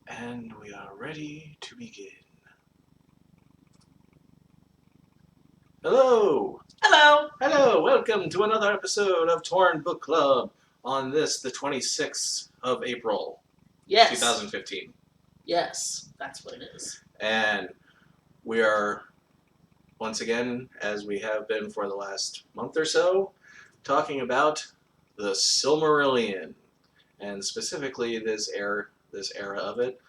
And we are ready to begin. Hello! Hello! Hello! Welcome to another episode of Torn Book Club on this, the 26th of April, Yes. 2015. Yes, that's what it is. And we are, once again, as we have been for the last month or so, talking about the Silmarillion. And specifically this era of it,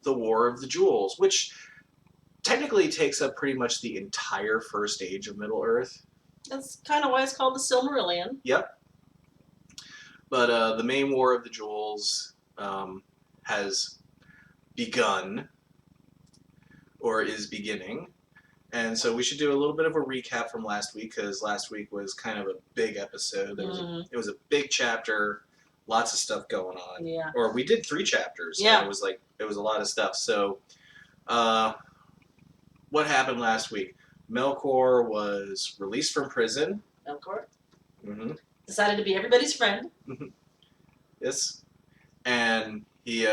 the War of the Jewels, which technically takes up pretty much the entire first age of Middle-earth. That's kind of why it's called the Silmarillion. Yep. But the main War of the Jewels has begun, or is beginning. And so we should do a little bit of a recap from last week, because last week was kind of a big episode. It was a big chapter, lots of stuff going on. Yeah. Or we did 3 chapters. Yeah. And it was a lot of stuff. So, what happened last week? Melkor was released from prison. Melkor Mm-hmm. decided to be everybody's friend. Yes. And he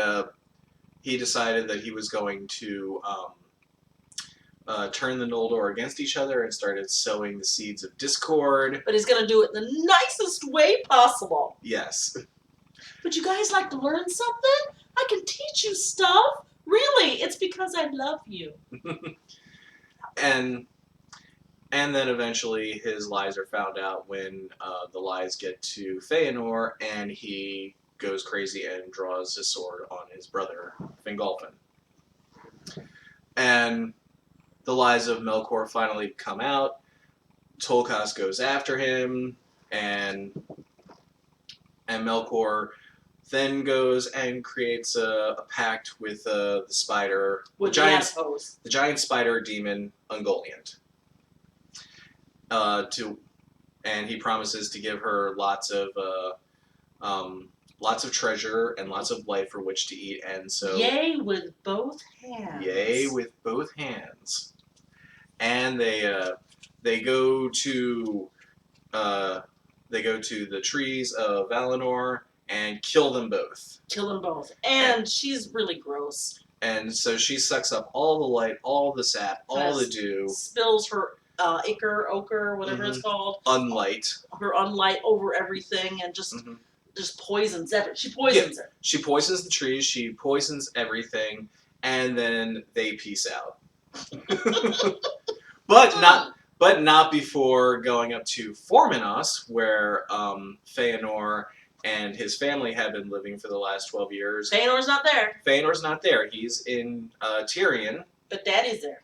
decided that he was going to turn the Noldor against each other and started sowing the seeds of discord. But he's going to do it in the nicest way possible. Yes. Would you guys like to learn something? I can teach you stuff. Really, it's because I love you. And then eventually his lies are found out when the lies get to Fëanor, and he goes crazy and draws his sword on his brother, Fingolfin. And the lies of Melkor finally come out. Tolkas goes after him, and Melkor then goes and creates a pact with the spider, the giant spider demon Ungoliant. And he promises to give her lots of treasure and lots of life for which to eat. And so, yay with both hands. Yay with both hands. And they go to the trees of Valinor and kill them both. And she's really gross. And so she sucks up all the light, all the sap, all the dew. Spills her ochre, whatever it's called. Unlight. Her unlight over everything, and just poisons it. She poisons it. She poisons the trees, she poisons everything, and then they peace out. But not before going up to Formenos, where Fëanor and his family have been living for the last 12 years. Fëanor's not there. Fëanor's not there. He's in Tyrion. But Daddy's there.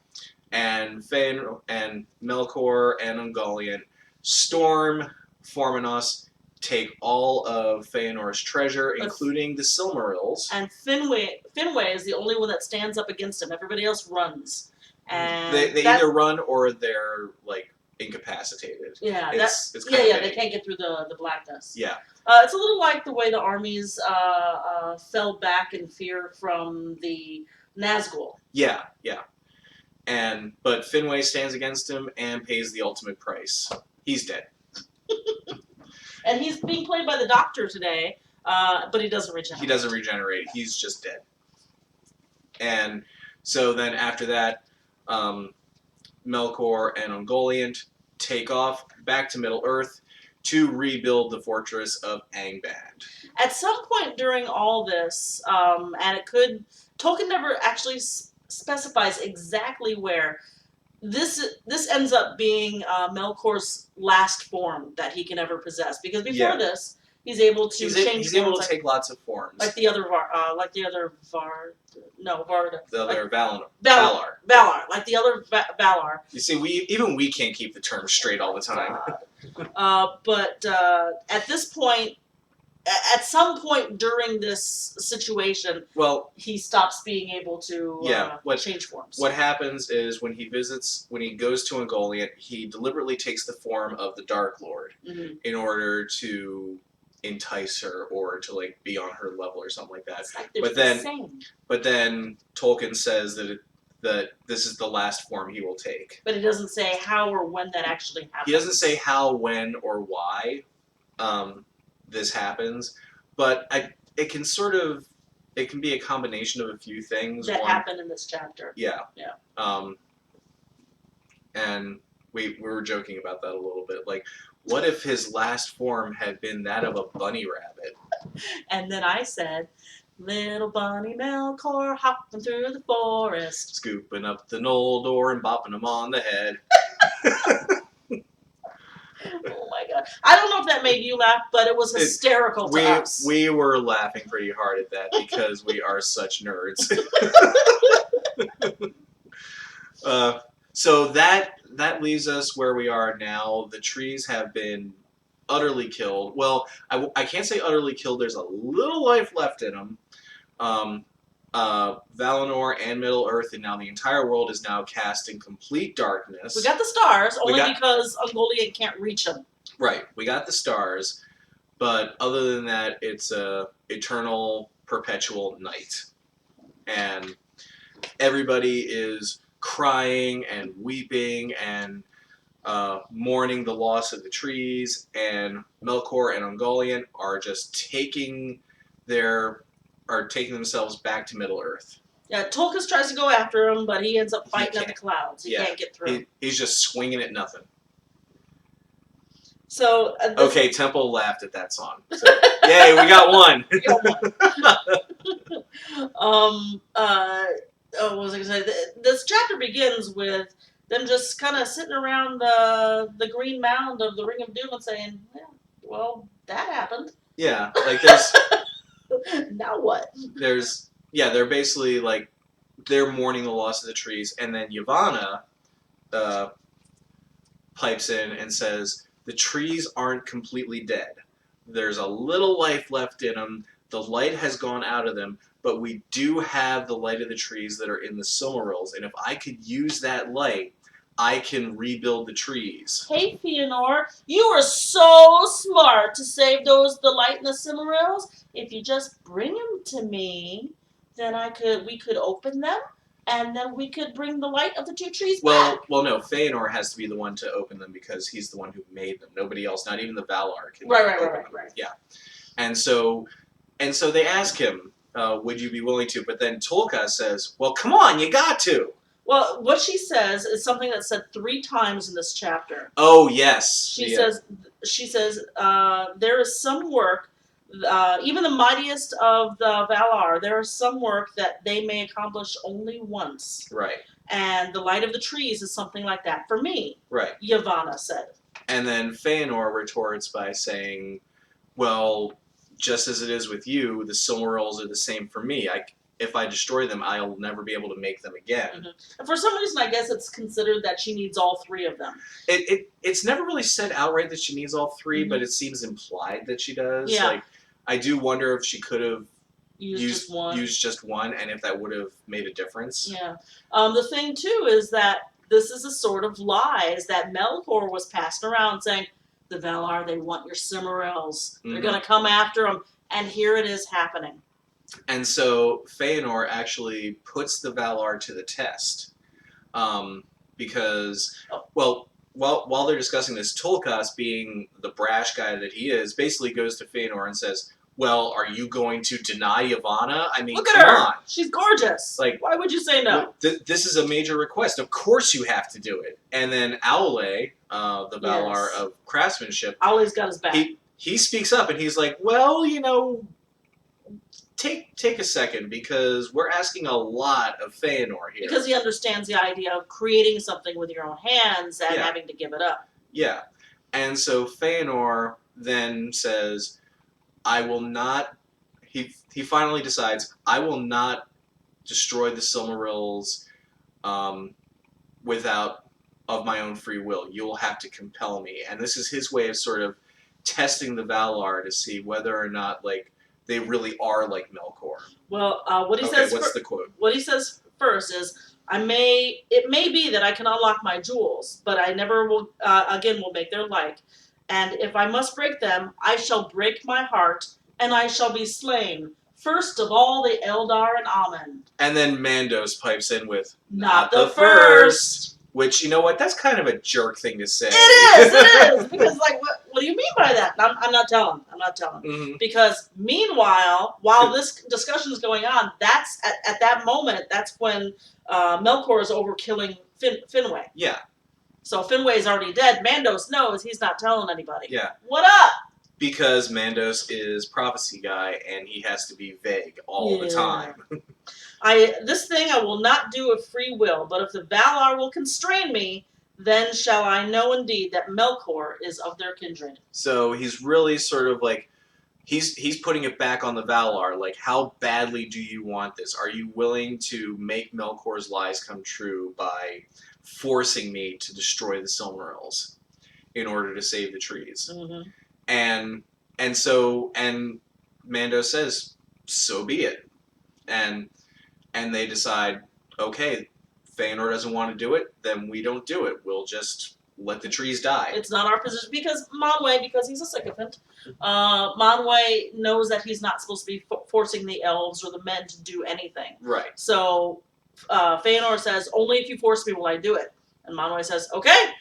And Fëanor and Melkor and Ungoliant storm Formenos, take all of Fëanor's treasure, including the Silmarils. And Finwë is the only one that stands up against him. Everybody else runs. And they either run or they're like incapacitated. Yeah, it's they can't get through the blackness. Yeah. It's a little like the way the armies fell back in fear from the Nazgul. Yeah. But Finwë stands against him and pays the ultimate price. He's dead. And he's being played by the Doctor today, but he doesn't regenerate. He doesn't regenerate. He's just dead. And so then after that, Melkor and Ungoliant take off back to Middle-earth to rebuild the fortress of Angband. At some point during all this, and Tolkien never actually specifies exactly where, this ends up being Melkor's last form that he can ever possess, because before this, he's able to change. He's able to take lots of forms, like the other Valar, like the other Valar, like the other Valar. You see, we can't keep the terms straight all the time. But at this point, at some point during this situation, he stops being able to change forms. What happens is when he goes to Ungoliant, he deliberately takes the form of the Dark Lord in order to entice her or to like be on her level or something like that. Like but then Tolkien says that this is the last form he will take. But he doesn't say how or when that actually happens. He doesn't say how, when, or why this happens, but it can sort of it can be a combination of a few things that happened in this chapter. Yeah. Yeah. And we were joking about that a little bit. Like, what if his last form had been that of a bunny rabbit? And then I said, little bunny Melkor hopping through the forest, Scooping up the Noldor and bopping him on the head. Oh my god. I don't know if that made you laugh, but it was hysterical to us. We were laughing pretty hard at that because we are such nerds. So that leaves us where we are now. The trees have been utterly killed. Well, I can't say utterly killed. There's a little life left in them. Valinor and Middle-earth, and now the entire world is now cast in complete darkness. We got the stars, only because Ungoliant can't reach them. Right, we got the stars, but other than that, it's a eternal, perpetual night. And everybody is crying and weeping and mourning the loss of the trees, and Melkor and Ungoliant are just taking themselves back to Middle-earth. Yeah, Tulkas tries to go after him, but he ends up fighting at the clouds. He can't get through. He's just swinging at nothing. So okay, Temple laughed at that song. So, yay, we got one. What was I going to say? This chapter begins with them just kind of sitting around the green mound of the Ring of Doom and saying, well, that happened. Yeah, like there's... Now what? They're basically like, they're mourning the loss of the trees, and then Yavanna pipes in and says, the trees aren't completely dead. There's a little life left in them. The light has gone out of them, but we do have the light of the trees that are in the Silmarils, and if I could use that light, I can rebuild the trees. Hey, Fëanor, you were so smart to save the light in the Silmarils. If you just bring them to me, then we could open them, and then we could bring the light of the two trees back. Well, no, Fëanor has to be the one to open them because he's the one who made them. Nobody else, not even the Valar, can open them. Right. Yeah, and so they ask him, would you be willing to? But then Tulkas says, well, come on, you got to. Well, what she says is something that's said 3 times in this chapter. Oh, yes. She says, there is some work, even the mightiest of the Valar, there is some work that they may accomplish only once. Right. And the light of the trees is something like that for me. Right. Yavanna said. And then Fëanor retorts by saying, well, just as it is with you, the Silmarils are the same for me. If I destroy them, I'll never be able to make them again. Mm-hmm. And for some reason, I guess it's considered that she needs all 3 of them. It's never really said outright that she needs all 3, mm-hmm. but it seems implied that she does. Yeah. Like, I do wonder if she could have used just one, and if that would have made a difference. Yeah. The thing, too, is that this is a sort of lie, is that Melkor was passing around saying, the Valar, they want your Silmarils. They're going to come after them. And here it is happening. And so Fëanor actually puts the Valar to the test. Because, well, while they're discussing this, Tulkas, being the brash guy that he is, basically goes to Fëanor and says, well, are you going to deny Yavanna? I mean, look at her. On. She's gorgeous. Like, why would you say no? This is a major request. Of course you have to do it. And then Aule, the Valar of craftsmanship, Aule's got his back. He speaks up and he's like, well, take a second, because we're asking a lot of Fëanor here. Because he understands the idea of creating something with your own hands and having to give it up. Yeah. And so Fëanor then says, I will not... He finally decides, I will not destroy the Silmarils of my own free will. You will have to compel me. And this is his way of sort of testing the Valar to see whether or not, like, they really are like Melkor. Well, what he says. What's the quote? What he says first is, it may be that I can unlock my jewels, but I never will make their like. And if I must break them, I shall break my heart, and I shall be slain, first of all the Eldar and Amen. And then Mandos pipes in with, not the first. Which, you know what, that's kind of a jerk thing to say. It is, because like what do you mean by that? And I'm not telling. I'm not telling. Mm-hmm. Because meanwhile, while this discussion is going on, that's at that moment, that's when Melkor is over killing Finwë. Yeah. So Finwë's already dead. Mandos knows he's not telling anybody. Yeah. What up? Because Mandos is prophecy guy, and he has to be vague all the time. This thing I will not do of free will, but if the Valar will constrain me, then shall I know indeed that Melkor is of their kindred. So he's really sort of like, he's putting it back on the Valar. Like, how badly do you want this? Are you willing to make Melkor's lies come true by forcing me to destroy the Silmarils in order to save the trees? Mm-hmm. And Mando says, so be it. And they decide, okay, Fëanor doesn't want to do it, then we don't do it. We'll just let the trees die. It's not our position because he's a sycophant, Manwë knows that he's not supposed to be forcing the elves or the men to do anything. Right. So Fëanor says, only if you force me will I do it. And Manwë says, okay.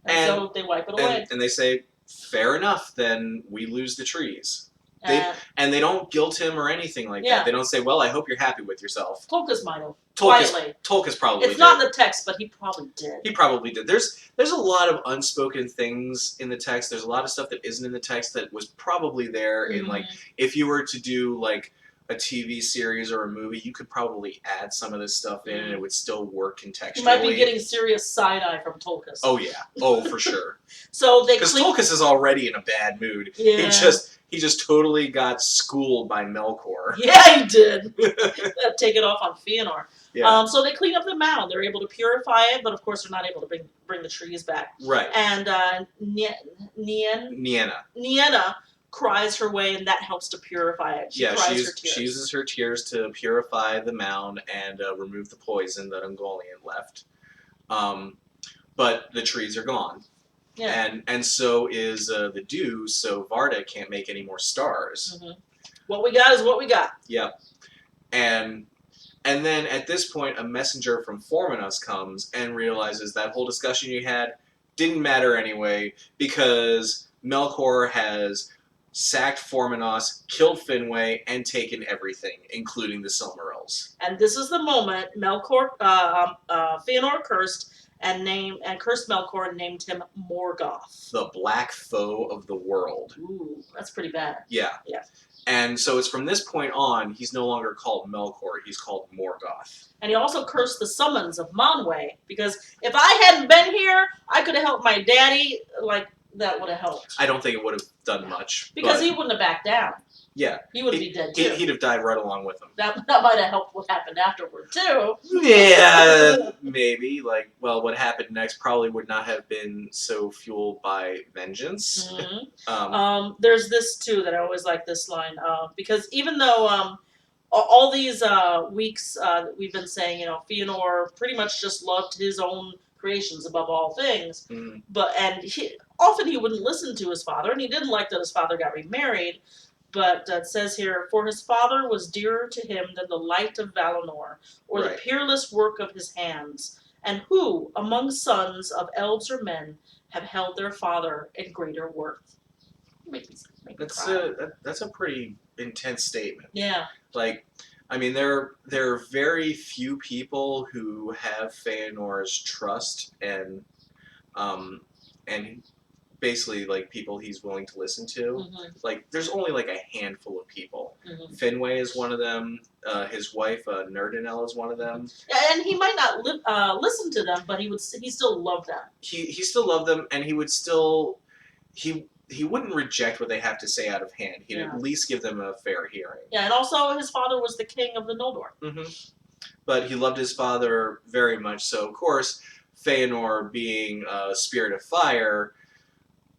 And so they wipe it away. And they say, fair enough, then we lose the trees. And they don't guilt him or anything like that. They don't say, well, I hope you're happy with yourself. Tolkis might have. Tolkis probably did. It's not in the text, but he probably did. He probably did. There's a lot of unspoken things in the text. There's a lot of stuff that isn't in the text that was probably there in, like, if you were to do, like, a TV series or a movie, you could probably add some of this stuff in and it would still work contextually. You might be getting serious side-eye from Tolkis. Oh, yeah. Oh, for sure. So they Because Tolkis is already in a bad mood. Yeah. He just totally got schooled by Melkor. Yeah, he did. Take it off on Fëanor. Yeah. So they clean up the mound. They're able to purify it, but of course they're not able to bring the trees back. Right. And Nienna cries her way, and that helps to purify it. She uses her tears to purify the mound and remove the poison that Ungoliant left. But the trees are gone. Yeah. And so is the dew, so Varda can't make any more stars. Mm-hmm. What we got is what we got. Yep. And then at this point, a messenger from Formanos comes and realizes that whole discussion you had didn't matter anyway because Melkor has sacked Formanos, killed Finwë, and taken everything, including the Silmarils. And this is the moment Fëanor cursed and cursed Melkor and named him Morgoth. The black foe of the world. Ooh, that's pretty bad. Yeah. Yeah. And so it's from this point on, he's no longer called Melkor, he's called Morgoth. And he also cursed the summons of Manwë, because if I hadn't been here, I could have helped my daddy, like, that would have helped. I don't think it would have done much. Because he wouldn't have backed down. Yeah. He would be dead, too. He'd have died right along with him. That might have helped what happened afterward, too. Yeah, maybe. Like, well, what happened next probably would not have been so fueled by vengeance. Mm-hmm. There's this, too, that I always like this line. Because even though all these weeks we've been saying, Fëanor pretty much just loved his own creations above all things. Mm. Often he wouldn't listen to his father, and he didn't like that his father got remarried. But it says here, for his father was dearer to him than the light of Valinor, or the peerless work of his hands. And who, among sons of elves or men, have held their father in greater worth? Make me cry. That's a pretty intense statement. Yeah. Like, I mean, there are very few people who have Fëanor's trust and basically, like, people he's willing to listen to. Mm-hmm. Like, there's only, like, a handful of people. Mm-hmm. Finwë is one of them. His wife, Nerdinel, is one of them. And he might not listen to them, but he still love them. He still loved them, and he would still... He wouldn't reject what they have to say out of hand. He'd at least give them a fair hearing. Yeah, and also his father was the king of the Noldor. Mm-hmm. But he loved his father very much, so, of course, Fëanor being a spirit of fire...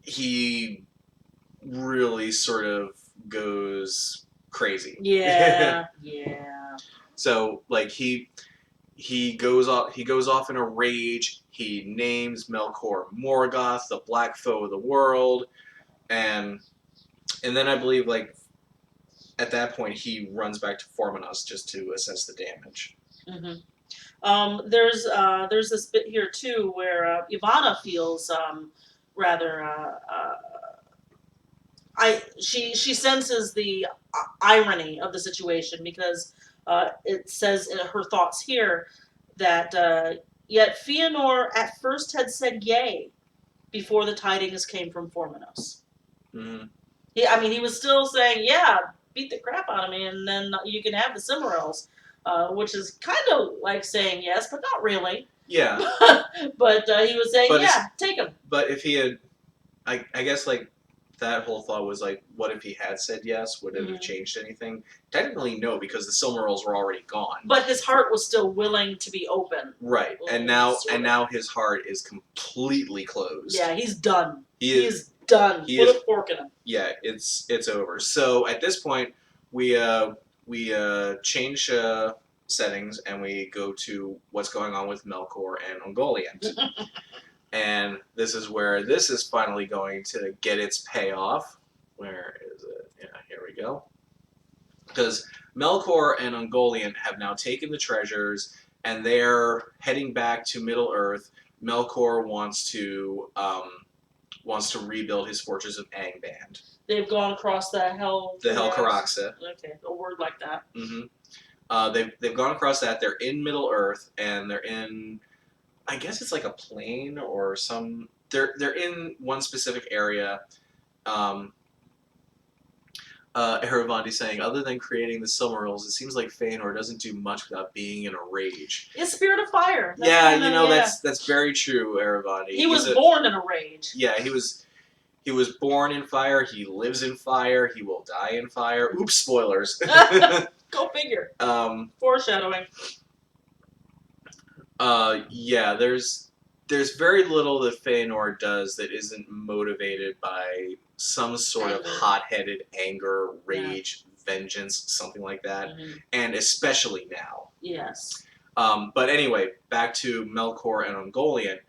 he really sort of goes crazy. Yeah, yeah. So, like, he goes off in a rage. He names Melkor Morgoth, the black foe of the world, and then I believe, like, at that point he runs back to Formanos just to assess the damage. Mm-hmm. There's this bit here too where Ivana feels rather she senses the irony of the situation because it says in her thoughts here that yet Fëanor at first had said yea before the tidings came from Formenos. Mm-hmm. He was still saying, yeah, beat the crap out of me, and then you can have the Silmarils, which is kind of like saying yes, but not really. Yeah. But he was saying, yeah, take them. But if he had, I guess, like, that whole thought was, like, what if he had said yes? Would it have changed anything? Technically, no, because the Silmarils were already gone. But his heart was still willing to be open. Right, and now his heart is completely closed. Yeah, he's done. He is done. Put a fork in him. Yeah, it's over. So at this point, we change settings and we go to what's going on with Melkor and Ungoliant. And this is where this is finally going to get its payoff. Where is it? Yeah, here we go. Because Melkor and Ungoliant have now taken the treasures and they're heading back to Middle Earth. Melkor wants to rebuild his fortress of Angband. They've gone across the Helcaraxë. Okay, a word like that. Mm-hmm. They've gone across that. They're in Middle Earth and they're in, I guess it's like a plain or some. They're in one specific area. Eravandi saying, other than creating the Silmarils, it seems like Fëanor doesn't do much without being in a rage. It's Spirit of Fire. That's very true, Eravandi. He was born in a rage. Yeah, he was born in fire. He lives in fire. He will die in fire. Oops, spoilers. Go figure. Foreshadowing. Yeah, there's very little that Fëanor does that isn't motivated by some sort of hot-headed anger, rage, vengeance, something like that, and especially now. Yes. But anyway, back to Melkor and Ungoliant.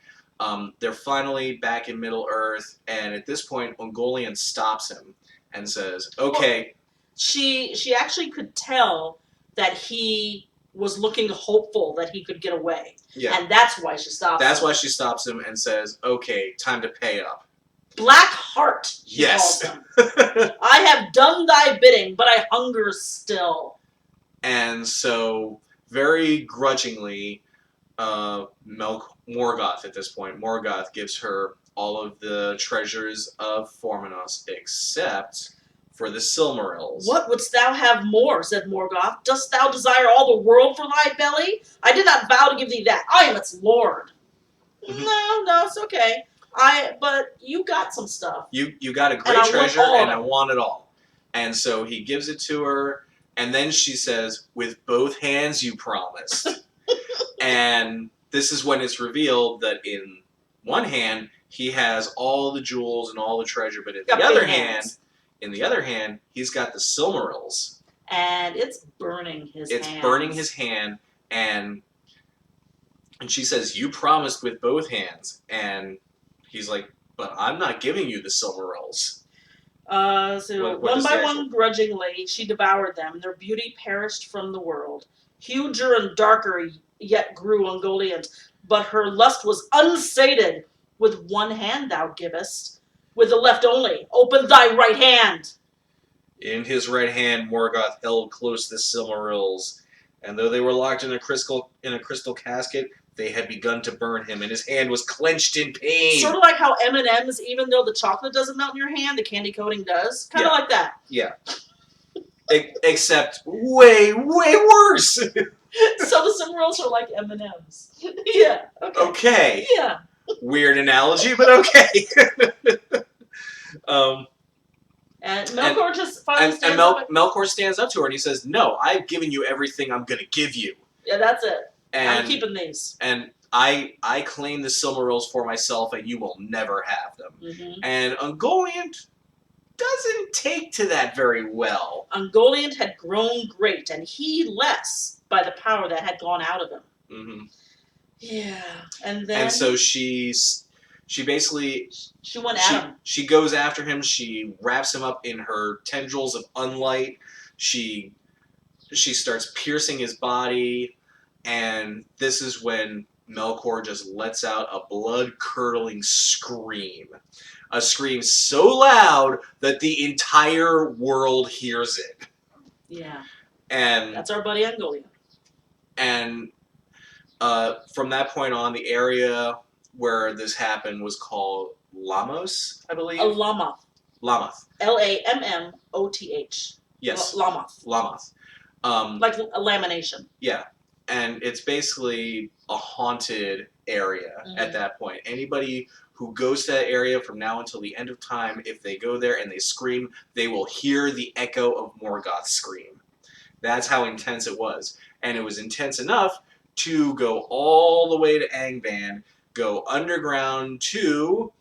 They're finally back in Middle Earth, and at this point, Ungoliant stops him and says, "Okay." Well, she actually could tell that he was looking hopeful that he could get away. Yeah. And that's why she stops him. That's why she stops him and says, "Okay, time to pay up." Black Heart, she calls him. I have done thy bidding, but I hunger still. And so, very grudgingly, Morgoth at this point, Morgoth gives her all of the treasures of Formenos except for the Silmarils. What wouldst thou have more, said Morgoth. Dost thou desire all the world for thy belly? I did not vow to give thee that. I am its lord. No, it's okay. But you got some stuff. You got a great treasure, and I want it all. And so he gives it to her, and then she says, "With both hands you promised." And this is when it's revealed that in one hand he has all the jewels and all the treasure, but in the other hand, he's got the Silmarils. And it's burning his hand. It's burning his hand, and she says, "You promised with both hands." And he's like, "But I'm not giving you the Silmarils." So one by one, grudgingly, she devoured them. Their beauty perished from the world. Huger and darker yet grew Ungoliant, but her lust was unsated. With one hand thou givest, with the left only. Open thy right hand. In his right hand, Morgoth held close the Silmarils, and though they were locked in a crystal casket, they had begun to burn him, and his hand was clenched in pain. Sort of like how M&M's, even though the chocolate doesn't melt in your hand, the candy coating does. Kind of like that. Yeah. Except way, way worse. So the Silmarils are like M&M's. Yeah. Okay. Yeah. Weird analogy, but okay. And Melkor just finally stands up. Melkor stands up to her and he says, "No, I've given you everything I'm going to give you. Yeah, that's it. And I'm keeping these. And I claim the Silmarils for myself, and you will never have them." And Ungoliant doesn't take to that very well. Ungoliant had grown great, and he less by the power that had gone out of him. Yeah, and then... And so she basically... She went at him. She goes after him. She wraps him up in her tendrils of unlight. She starts piercing his body, and this is when Melkor just lets out a blood-curdling scream. A scream so loud that the entire world hears it. Yeah. And that's our buddy Ungoliant. And from that point on, the area where this happened was called Lamos, I believe. Lammoth. Lamath. Lammoth. Yes. Lammoth. Lamath. Like a lamination. Yeah. And it's basically a haunted area at that point. Anybody who goes to that area from now until the end of time, if they go there and they scream, they will hear the echo of Morgoth's scream. That's how intense it was. And it was intense enough to go all the way to Angband, go underground to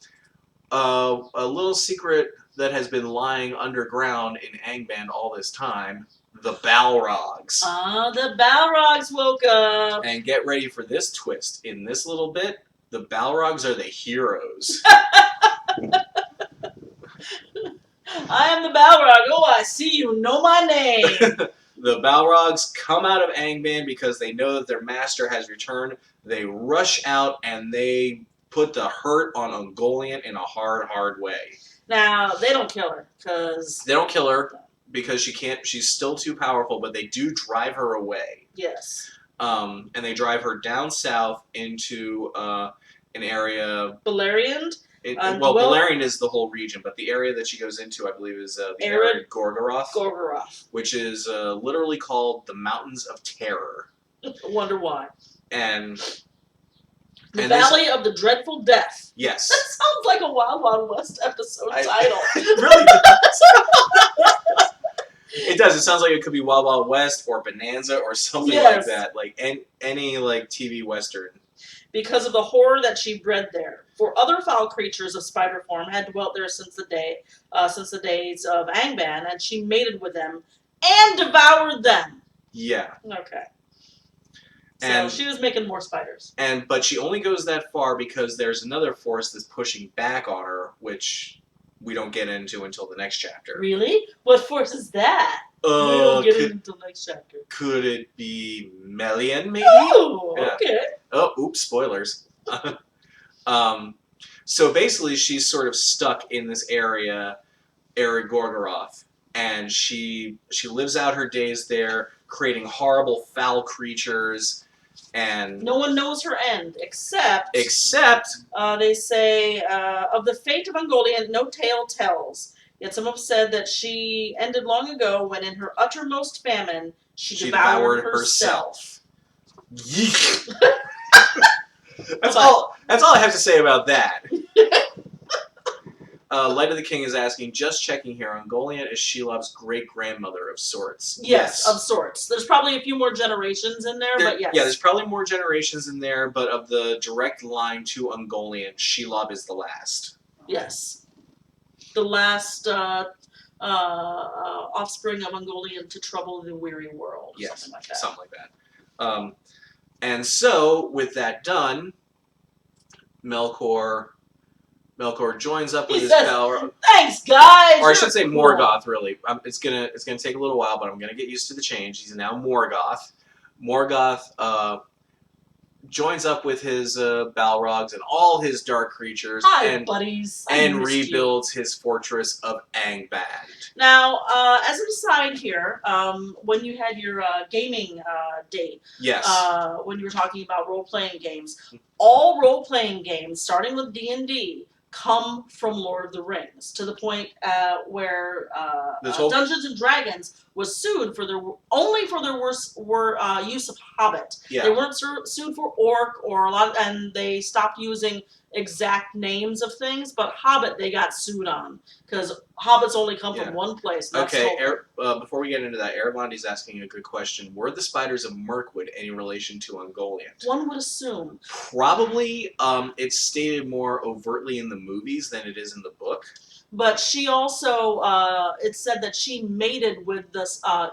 a little secret that has been lying underground in Angband all this time, the Balrogs. The Balrogs woke up. And get ready for this twist. In this little bit, the Balrogs are the heroes. I am the Balrog. Oh, I see you know my name. The Balrogs come out of Angband because they know that their master has returned. They rush out and they put the hurt on Ungoliant in a hard, hard way. Now, they don't kill her because... They don't kill her because she can't. She's still too powerful, but they do drive her away. Yes. And they drive her down south into an area... Beleriand? Beleriand is the whole region, but the area that she goes into, I believe, is the arid Gorgoroth. Which is literally called the Mountains of Terror. I wonder why. And the Valley of the Dreadful Death. Yes. That sounds like a Wild Wild West episode title. It really does. It does. It sounds like it could be Wild Wild West or Bonanza or something like that. Like any like TV Western. Because of the horror that she bred there. For other foul creatures of spider form had dwelt there since the days of Angband, and she mated with them and devoured them. Yeah. Okay. And so she was making more spiders. But she only goes that far because there's another force that's pushing back on her, which we don't get into until the next chapter. Really? What force is that? We don't get into until next chapter. Could it be Melian, maybe? Oh, okay. Oh, oops, spoilers. So basically, she's sort of stuck in this area, arid Gorgoroth, and she lives out her days there, creating horrible, foul creatures, and no one knows her end, except they say of the fate of Ungoliant, no tale tells. Yet some have said that she ended long ago when, in her uttermost famine, she devoured herself. Yeek. That's all I have to say about that. Light of the King is asking, just checking here, Ungoliant is Shelob's great-grandmother of sorts. Yes, of sorts. There's probably a few more generations in there, but yes. Yeah, there's probably more generations in there, but of the direct line to Ungoliant, Shelob is the last. Yes. The last offspring of Ungoliant to trouble the weary world. Yes, something like that. And so, with that done, Melkor joins up with his Balrog. Thanks, guys. Or I should say Morgoth. Really, it's gonna take a little while, but I'm gonna get used to the change. He's now Morgoth. Morgoth joins up with his Balrogs and all his dark creatures, buddies, and rebuilds his fortress of Angband. Now, as an aside here, when you had your gaming date, yes, when you were talking about role-playing games, all role-playing games, starting with D&D, come from Lord of the Rings, to the point where Dungeons and Dragons was sued for their use of Hobbit. Yeah. They weren't sued for Orc or a lot, and they stopped using exact names of things. But Hobbit, they got sued on because Hobbits only come from one place. Okay, before we get into that, Erevondi's asking a good question. Were the spiders of Mirkwood any relation to Ungoliant? One would assume. Probably. It's stated more overtly in the movies than it is in the book. But she also, it said that she mated with the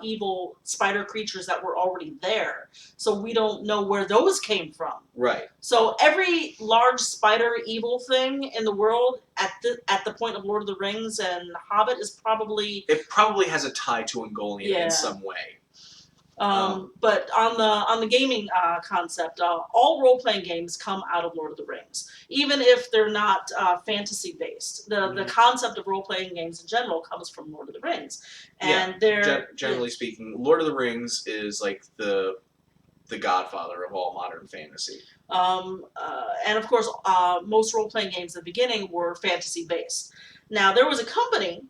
evil spider creatures that were already there. So we don't know where those came from. Right. So every large spider evil thing in the world at the point of Lord of the Rings and Hobbit is probably... It probably has a tie to Ungoliant in some way. But on the gaming concept, all role playing games come out of Lord of the Rings, even if they're not fantasy based. The concept of role playing games in general comes from Lord of the Rings, and they're generally speaking, Lord of the Rings is like the godfather of all modern fantasy. And of course, most role playing games at the beginning were fantasy based. Now there was a company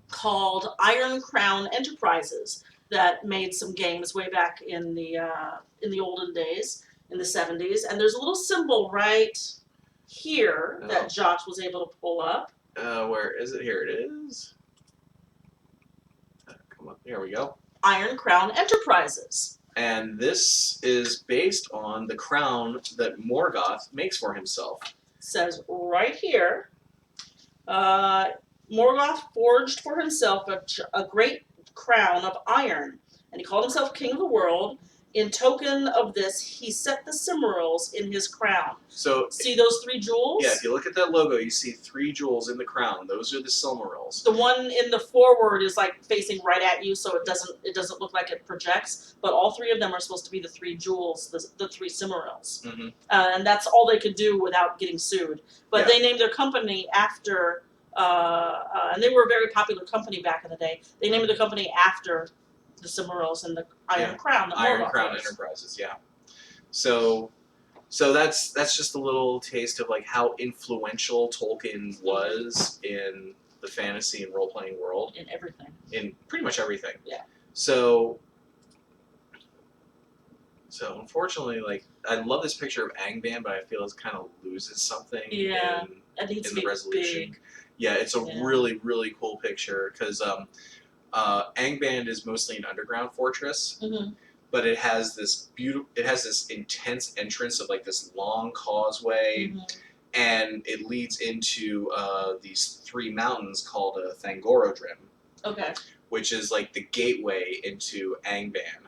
called Iron Crown Enterprises that made some games way back in the olden days, in the 70s. And there's a little symbol right here that Josh was able to pull up. Where is it? Here it is. Come on, here we go. Iron Crown Enterprises. And this is based on the crown that Morgoth makes for himself. It says right here, Morgoth forged for himself a great crown of iron, and he called himself king of the world. In token of this, he set the Silmarils in his crown. So see those 3 jewels? Yeah, if you look at that logo, you see 3 jewels in the crown. Those are the Silmarils. The one in the forward is like facing right at you, so it doesn't look like it projects. But all 3 of them are supposed to be the 3 jewels, the 3 Silmarils, and that's all they could do without getting sued. But they named their company after, and they were a very popular company back in the day. They named the company after the Silmarils and the Iron Crown. Iron Crown Enterprises, yeah. So that's just a little taste of like how influential Tolkien was in the fantasy and role playing world. In everything. In pretty much everything. Yeah. So unfortunately, like I love this picture of Angband, but I feel it kind of loses something. Yeah. It needs to be resolution. Big. Yeah, it's a really really cool picture because Angband is mostly an underground fortress, but it has this intense entrance of like this long causeway, and it leads into these 3 mountains called Thangorodrim. Okay. Which is like the gateway into Angband.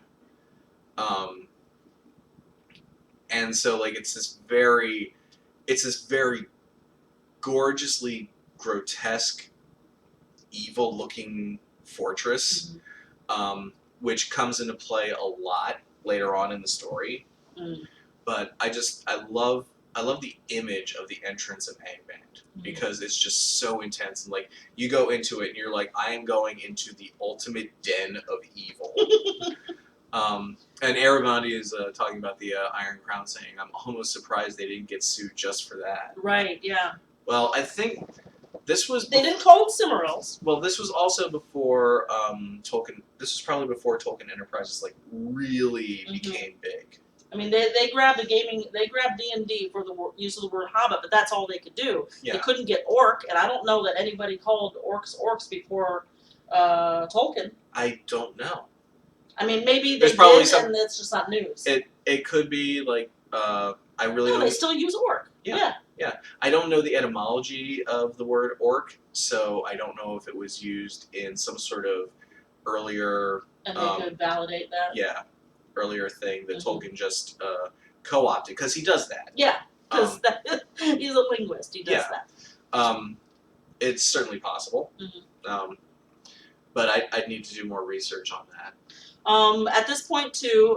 And so like it's this very gorgeously grotesque, evil looking fortress, which comes into play a lot later on in the story. But I love the image of the entrance of Angband because it's just so intense, and like you go into it and you're like, I am going into the ultimate den of evil. And Aragorn is talking about the Iron Crown, saying, "I'm almost surprised they didn't get sued just for that." Right. Yeah. Well, I think this was. They didn't call it Silmarils. Well, this was also before Tolkien. This was probably before Tolkien Enterprises like really became big. I mean, they grabbed D&D for the use of the word Hobbit, but that's all they could do. Yeah. They couldn't get orc, and I don't know that anybody called orcs before Tolkien. I don't know. I mean, maybe they did, and it's just not news. It could be like I really don't. They still use orc. Yeah. I don't know the etymology of the word orc, so I don't know if it was used in some sort of earlier. And they could validate that. Yeah, earlier thing that Tolkien just co-opted because he does that. Yeah, because he's a linguist. He does that. It's certainly possible. But I'd need to do more research on that. At this point, too,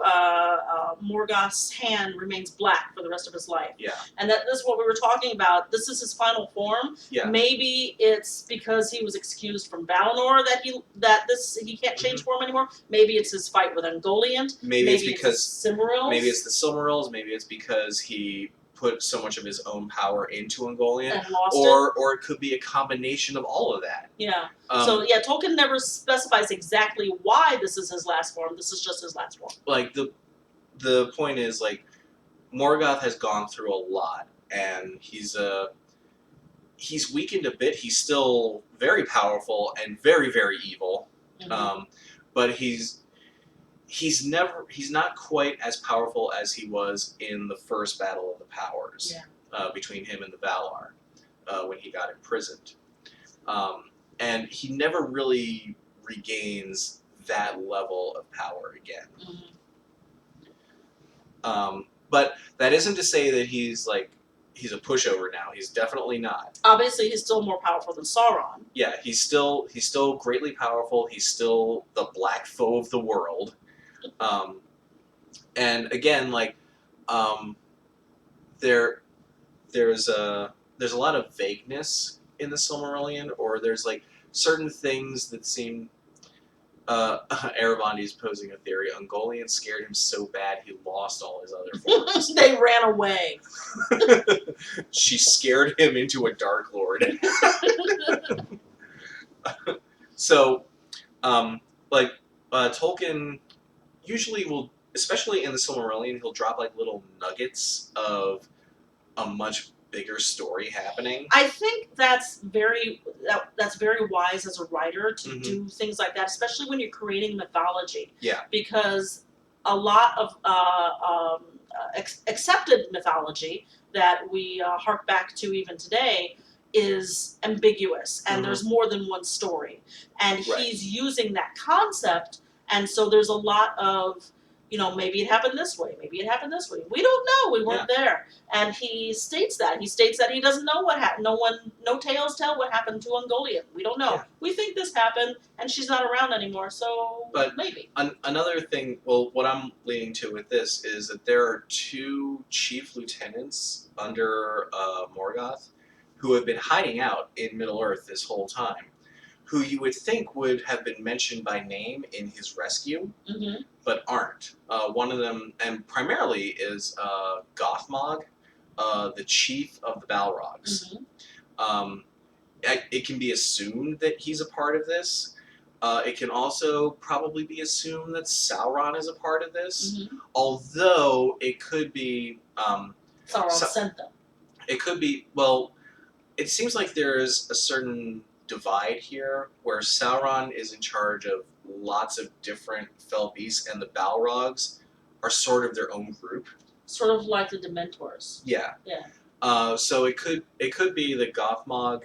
Morgoth's hand remains black for the rest of his life. Yeah. And this is what we were talking about. This is his final form. Yeah. Maybe it's because he was excused from Valinor that he can't change form anymore. Maybe it's his fight with Ungoliant. Maybe it's because Silmarils. Maybe it's the Silmarils. Maybe it's because he put so much of his own power into Ungoliant, and lost or it could be a combination of all of that. Yeah. Tolkien never specifies exactly why this is his last form. This is just his last form. Like the point is like Morgoth has gone through a lot, and he's weakened a bit. He's still very powerful and very very evil, but he's not quite as powerful as he was in the first Battle of the Powers between him and the Valar when he got imprisoned. And he never really regains that level of power again. But that isn't to say that he's a pushover now. He's definitely not. Obviously, he's still more powerful than Sauron. Yeah, he's still greatly powerful. He's still the black foe of the world. And again, like there there's a lot of vagueness in the Silmarillion, or there's like certain things that seem. Aravandi's posing a theory. Ungoliant scared him so bad he lost all his other forms. They ran away. She scared him into a Dark Lord. So, like, Tolkien usually will, especially in the Silmarillion, he'll drop like little nuggets of a much bigger story happening. I think that's very wise as a writer to do things like that, especially when you're creating mythology. Yeah. Because a lot of accepted mythology that we hark back to even today is ambiguous, and there's more than one story. And he's using that concept, and so there's a lot of, maybe it happened this way, maybe it happened this way. We don't know. We weren't there. And he states that. He states that he doesn't know what happened. No tales tell what happened to Ungoliant. We don't know. Yeah. We think this happened, and she's not around anymore, so maybe. Another thing, well, what I'm leaning to with this is that there are 2 chief lieutenants under Morgoth who have been hiding out in Middle-earth this whole time, who you would think would have been mentioned by name in his rescue, but aren't. One of them, and primarily, is Gothmog, the chief of the Balrogs. It can be assumed that he's a part of this. It can also probably be assumed that Sauron is a part of this, although it could be... Sauron sent them. It could be, well, it seems like there's a certain divide here where Sauron is in charge of lots of different fell beasts, and the Balrogs are sort of their own group. Sort of like the Dementors. Yeah. Yeah. So it could be that Gothmog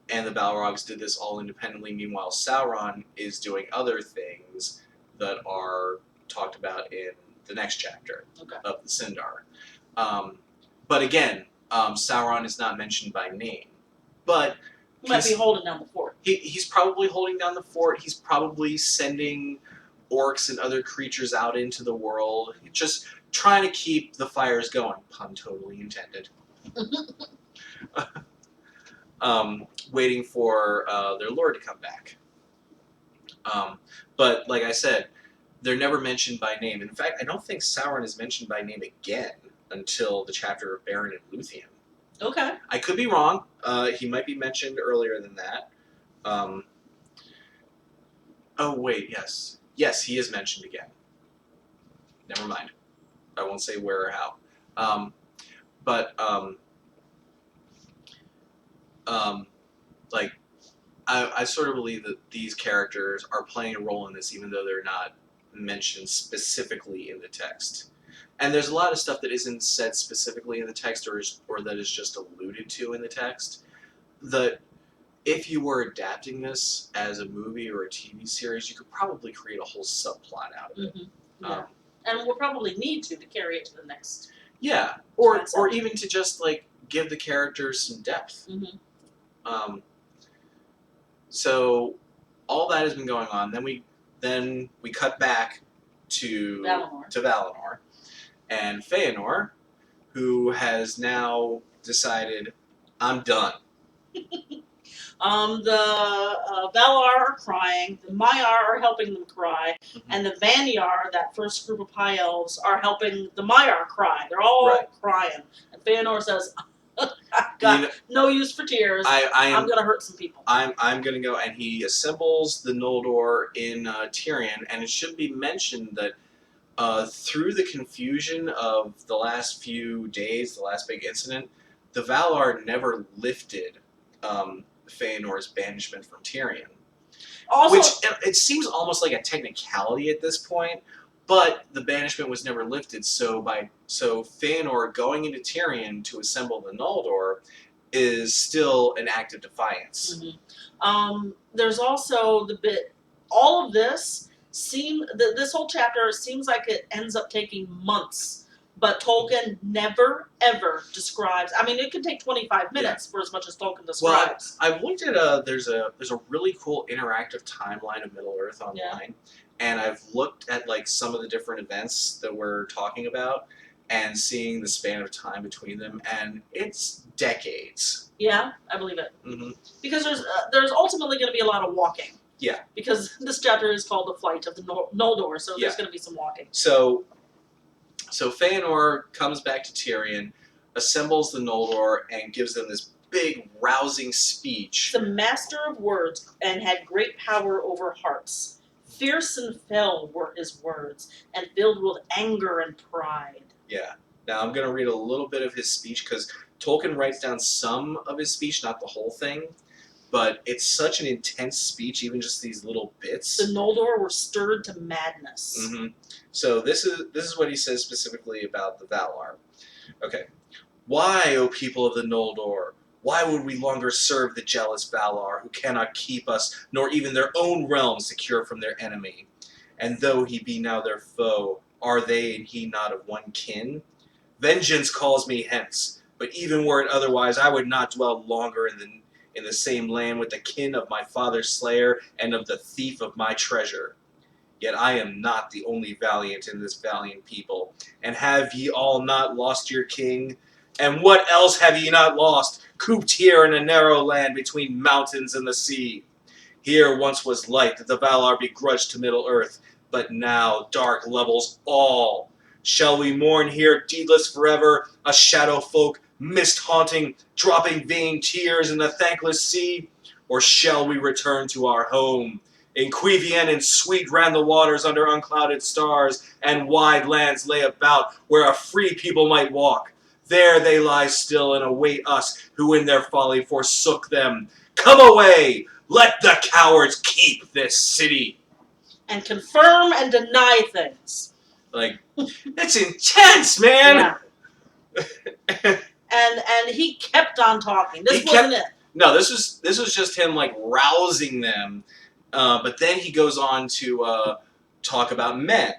and the Balrogs did this all independently. Meanwhile, Sauron is doing other things that are talked about in the next chapter of the Sindar. But again, Sauron is not mentioned by name. But he might be holding down the fort. He's probably holding down the fort. He's probably sending orcs and other creatures out into the world, just trying to keep the fires going. Pun totally intended. Waiting for their lord to come back. But like I said, they're never mentioned by name. In fact, I don't think Sauron is mentioned by name again until the chapter of Beren and Luthien. Okay. I could be wrong. He might be mentioned earlier than that. Oh, wait, yes. Yes, he is mentioned again. Never mind. I won't say where or how. I sort of believe that these characters are playing a role in this, even though they're not mentioned specifically in the text. And there's a lot of stuff that isn't said specifically in the text, or that is just alluded to in the text, that if you were adapting this as a movie or a TV series, you could probably create a whole subplot out of it. Yeah. And we'll probably need to carry it to the next. Yeah, or even to just like give the characters some depth. So all that has been going on. Then we cut back to Valinor. And Fëanor, who has now decided, I'm done. The Valar are crying, the Maiar are helping them cry, and the Vanyar, that first group of High Elves, are helping the Maiar cry. They're all crying. And Fëanor says, I've got no use for tears. I'm going to hurt some people. I'm going to go, and he assembles the Noldor in Tirion, and it should be mentioned that through the confusion of the last few days, the last big incident, the Valar never lifted Fëanor's banishment from Tirion. Also, which, it seems almost like a technicality at this point, but the banishment was never lifted, so Fëanor going into Tirion to assemble the Noldor is still an act of defiance. There's also the bit, all of this, this whole chapter seems like it ends up taking months. But Tolkien never, ever describes. I mean, it could take 25 minutes for as much as Tolkien describes. Well, I've looked at there's a really cool interactive timeline of Middle Earth online, and I've looked at like some of the different events that we're talking about and seeing the span of time between them, and it's decades. Yeah, I believe it. Mm-hmm. Because there's ultimately going to be a lot of walking. Yeah. Because this chapter is called The Flight of the Noldor, so there's going to be some walking. So Fëanor comes back to Tyrion, assembles the Noldor, and gives them this big, rousing speech. He's a master of words and had great power over hearts. Fierce and fell were his words, and filled with anger and pride. Yeah. Now I'm going to read a little bit of his speech, because Tolkien writes down some of his speech, not the whole thing. But it's such an intense speech, even just these little bits. The Noldor were stirred to madness. Mm-hmm. So this is what he says specifically about the Valar. Okay. Why, O people of the Noldor, why would we longer serve the jealous Valar, who cannot keep us, nor even their own realm, secure from their enemy? And though he be now their foe, are they and he not of one kin? Vengeance calls me hence, but even were it otherwise, I would not dwell longer in the same land with the kin of my father's slayer and of the thief of my treasure. Yet I am not the only valiant in this valiant people. And have ye all not lost your king? And what else have ye not lost, cooped here in a narrow land between mountains and the sea? Here once was light that the Valar begrudged to Middle-earth, but now dark levels all. Shall we mourn here deedless forever, a shadow folk, mist-haunting, dropping vain tears in the thankless sea? Or shall we return to our home? In Quevian and sweet ran the waters under unclouded stars, and wide lands lay about where a free people might walk. There they lie still and await us, who in their folly forsook them. Come away! Let the cowards keep this city! And confirm and deny things. Like, it's intense, man! Yeah. and he kept on talking. This wasn't it. No, this was just him, like, rousing them. But then he goes on to talk about men.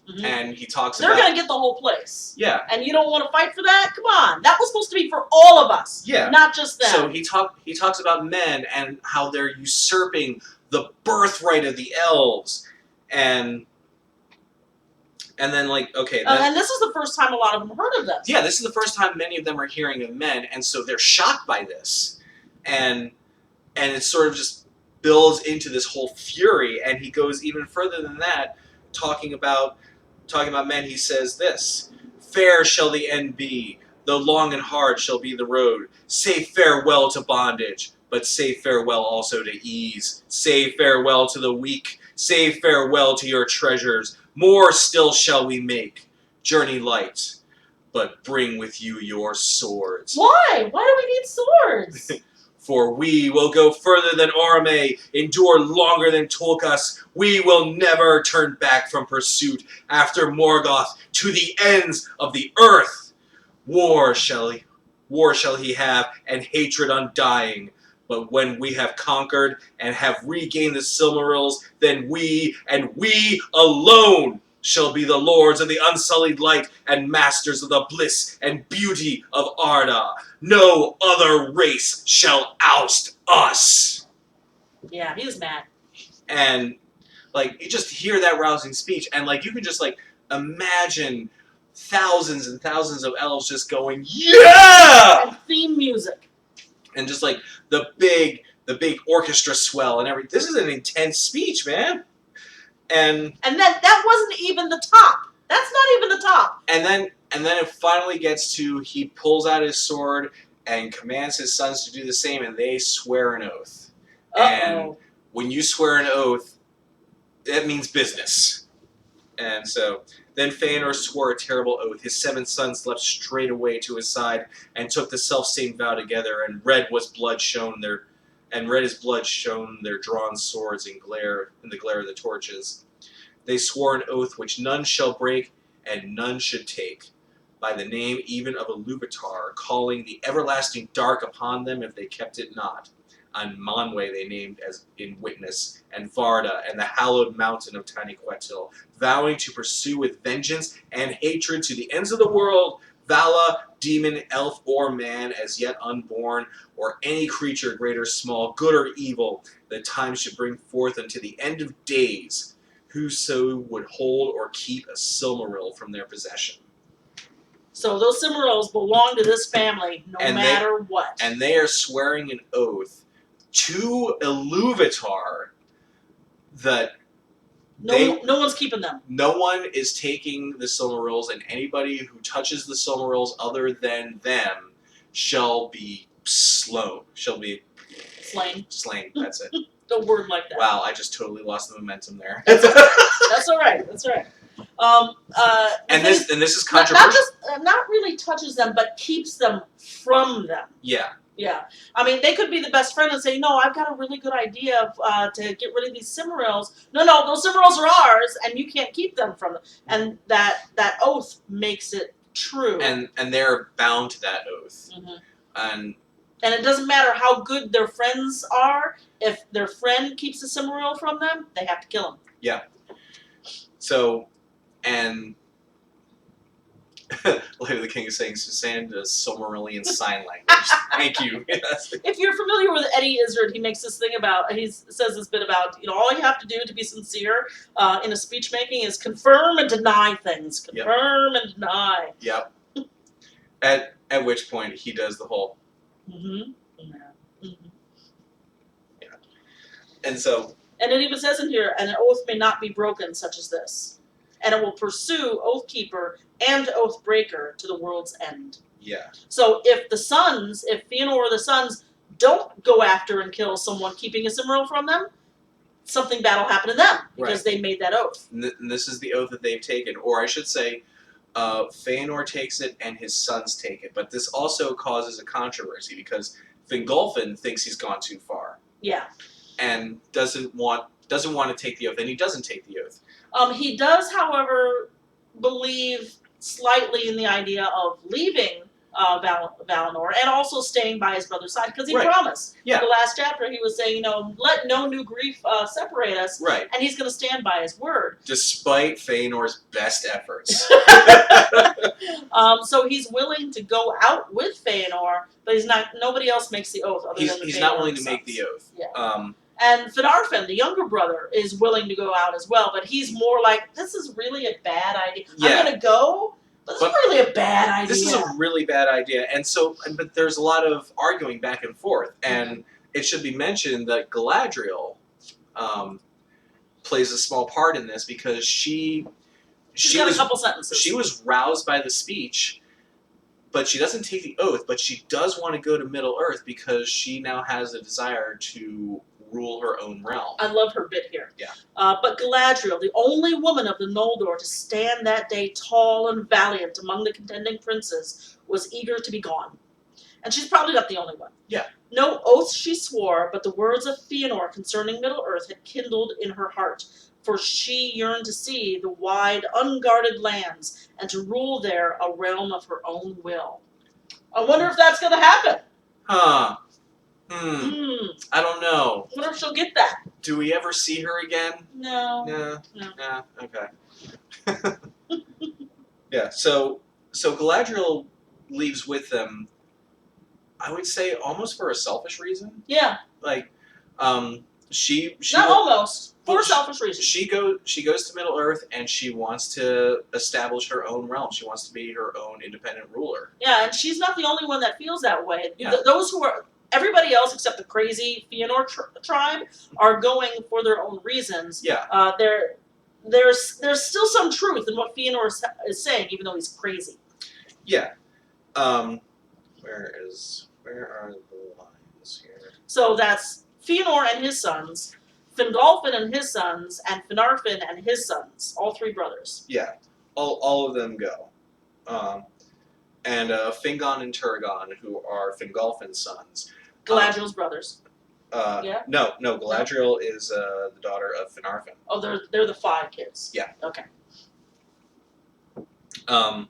Mm-hmm. And he talks They're about... They're going to get the whole place. Yeah. And you don't want to fight for that? Come on. That was supposed to be for all of us. Yeah. Not just them. So he talks about men and how they're usurping the birthright of the elves. And then, like, okay... and this is the first time a lot of them heard of them. Yeah, this is the first time many of them are hearing of men, and so they're shocked by this. And it sort of just builds into this whole fury, and he goes even further than that, talking about men. He says this: fair shall the end be, though long and hard shall be the road. Say farewell to bondage, but say farewell also to ease. Say farewell to the weak, say farewell to your treasures. More still shall we make. Journey light, but bring with you your swords. Why? Why do we need swords? For we will go further than Orome, endure longer than Tolkas. We will never turn back from pursuit after Morgoth to the ends of the earth. War shall he have, and hatred undying. But when we have conquered and have regained the Silmarils, then we, and we alone, shall be the lords of the unsullied light and masters of the bliss and beauty of Arda. No other race shall oust us. Yeah, he was mad. And, like, you just hear that rousing speech, and, like, you can just, like, imagine thousands and thousands of elves just going, yeah! And theme music. And just, like, the big orchestra swell and everything. This is an intense speech, man. And that wasn't even the top. That's not even the top. And then it finally gets to, he pulls out his sword and commands his sons to do the same, and they swear an oath. Uh-oh. And when you swear an oath, that means business. And so then Fëanor swore a terrible oath. His 7 sons leapt straight away to his side and took the self-same vow together, and red his blood shone their drawn swords in the glare of the torches. They swore an oath which none shall break and none should take, by the name even of Iluvatar, calling the everlasting dark upon them if they kept it not. On Manwë they named as in witness, and Varda, and the hallowed mountain of Tiny Quetil, vowing to pursue with vengeance and hatred to the ends of the world, Vala, demon, elf, or man, as yet unborn, or any creature great or small, good or evil, that time should bring forth unto the end of days. whoso would hold or keep a Silmaril from their possession. So those Silmarils belong to this family, no matter what. And they are swearing an oath to Iluvatar that no one's keeping them. No one is taking the Silmarils, and anybody who touches the Silmarils other than them shall be slain. Slain. That's it. A word like that. Wow, I just totally lost the momentum there. That's all right. That's all right. And this is controversial. Not really touches them, but keeps them from them. Yeah. Yeah. I mean, they could be the best friend and say, no, I've got a really good idea to get rid of these Silmarils. No, those Silmarils are ours, and you can't keep them from them. And that oath makes it true. And they're bound to that oath. Mm-hmm. And it doesn't matter how good their friends are. If their friend keeps the Silmaril from them, they have to kill him. Yeah. So, and later the king is saying, Susanne does Silmarillion sign language. Thank you. Yes. If you're familiar with Eddie Izzard, he makes this thing about, he says this bit about, all you have to do to be sincere in a speech making is confirm and deny things. Confirm and deny. Yep. At which point he does the whole. Mm-hmm. Yeah. Mm-hmm. Yeah. And so. And it even says in here, an oath may not be broken, such as this, and it will pursue Oathkeeper and Oathbreaker to the world's end. Yeah. So if Fëanor or the sons don't go after and kill someone keeping a Silmaril from them, something bad will happen to them because they made that oath. And this is the oath that they've taken, or I should say, Fëanor takes it and his sons take it. But this also causes a controversy because Fingolfin thinks he's gone too far. Yeah. And doesn't want to take the oath, and he doesn't take the oath. He does, however, believe slightly in the idea of leaving Valinor and also staying by his brother's side because he promised. Yeah. In the last chapter, he was saying, let no new grief separate us. Right. And he's going to stand by his word. Despite Fëanor's best efforts. So he's willing to go out with Fëanor, but he's not. Nobody else makes the oath. He's not willing to make the oath. Yeah. And Finarfin, the younger brother, is willing to go out as well, but he's more like, this is really a bad idea. Yeah. I'm going to go, but this is really a bad idea. This is a really bad idea. And so, but there's a lot of arguing back and forth. And it should be mentioned that Galadriel plays a small part in this because she's got a couple sentences. She was roused by the speech, but she doesn't take the oath, but she does want to go to Middle-earth because she now has a desire to rule her own realm. I love her bit here. Yeah. But Galadriel, the only woman of the Noldor to stand that day tall and valiant among the contending princes, was eager to be gone. And she's probably not the only one. Yeah. No oaths she swore, but the words of Fëanor concerning Middle-earth had kindled in her heart, for she yearned to see the wide, unguarded lands, and to rule there a realm of her own will. I wonder if that's going to happen. Huh. I don't know. I wonder if she'll get that. Do we ever see her again? No. No. Okay. Yeah. So Galadriel leaves with them. I would say almost for a selfish reason. Yeah. Like, she not almost for selfish reasons. She goes to Middle-earth and she wants to establish her own realm. She wants to be her own independent ruler. Yeah, and she's not the only one that feels that way. Yeah. Those who are. Everybody else except the crazy Fëanor tribe are going for their own reasons. Yeah. There's still some truth in what Fëanor is saying, even though he's crazy. Yeah. Where are the lines here? So that's Fëanor and his sons, Fingolfin and his sons, and Finarfin and his sons. All three brothers. Yeah. All of them go. And Fingon and Turgon, who are Fingolfin's sons. Galadriel's brothers. Yeah? No, Galadriel is the daughter of Finarfin. Oh, they're the 5 kids. Yeah. Okay. What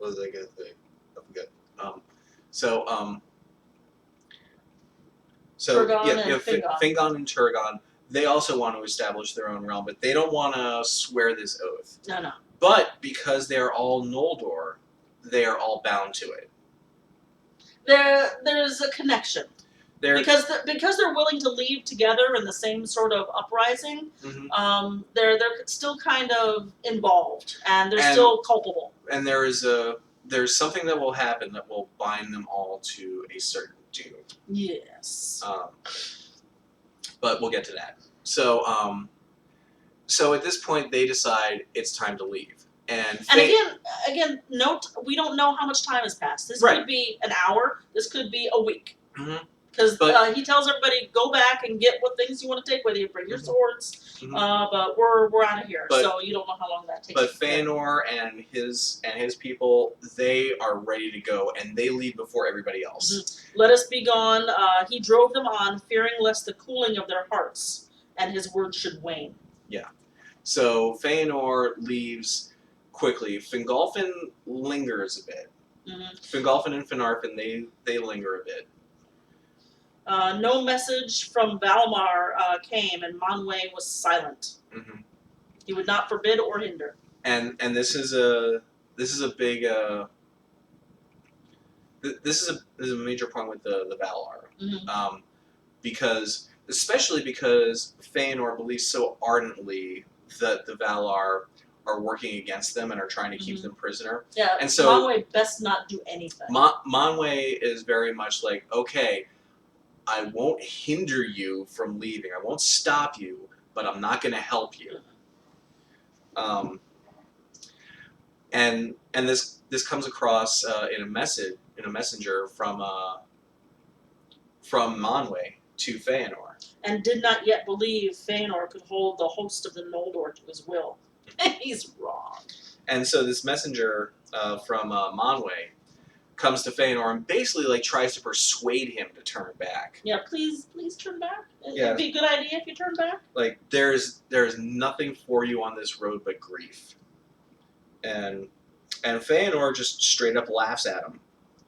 was I gonna say? I forget. Fingon and Turgon, they also want to establish their own realm, but they don't want to swear this oath. No. But because they're all Noldor, they are all bound to it. There's a connection. because they're willing to leave together in the same sort of uprising. Mm-hmm. They're still kind of involved, and they're still culpable. And there's something that will happen that will bind them all to a certain doom. Yes. But we'll get to that. So so at this point they decide it's time to leave. And again, note we don't know how much time has passed. This Right. could be an hour. This could be a week. Mm-hmm. Because he tells everybody, go back and get what things you want to take with you. Bring your swords. Mm-hmm. But we're out of here, so you don't know how long that takes. But Fëanor and his people, they are ready to go, and they leave before everybody else. Mm-hmm. Let us be gone. He drove them on, fearing lest the cooling of their hearts and his words should wane. Yeah. So Fëanor leaves quickly. Fingolfin lingers a bit. Mm-hmm. Fingolfin and Finarfin, they linger a bit. No message from Valmar came, and Manwë was silent. Mm-hmm. He would not forbid or hinder. And this is a big this is a major point with the Valar, Mm-hmm. especially because Fëanor believes so ardently that the Valar are working against them and are trying to keep them prisoner. Yeah, and so Manwë best not do anything. Manwë is very much like, okay, I won't hinder you from leaving. I won't stop you, but I'm not going to help you. And this comes across in a messenger from Manwë to Fëanor. And did not yet believe Fëanor could hold the host of the Noldor to his will. He's wrong. And so this messenger from Manwë comes to Fëanor and basically tries to persuade him to turn back. Yeah, please turn back. It'd be a good idea if you turn back. There's nothing for you on this road but grief. And Fëanor just straight up laughs at him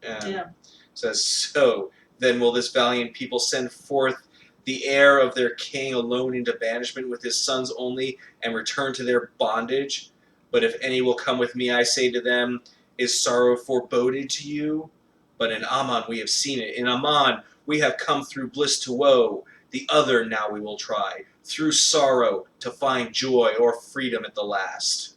and says, "So then will this valiant people send forth the heir of their king alone into banishment with his sons only, and return to their bondage? But if any will come with me, I say to them, is sorrow foreboded to you? But in Aman we have seen it. In Aman we have come through bliss to woe. The other now we will try, through sorrow to find joy or freedom at the last."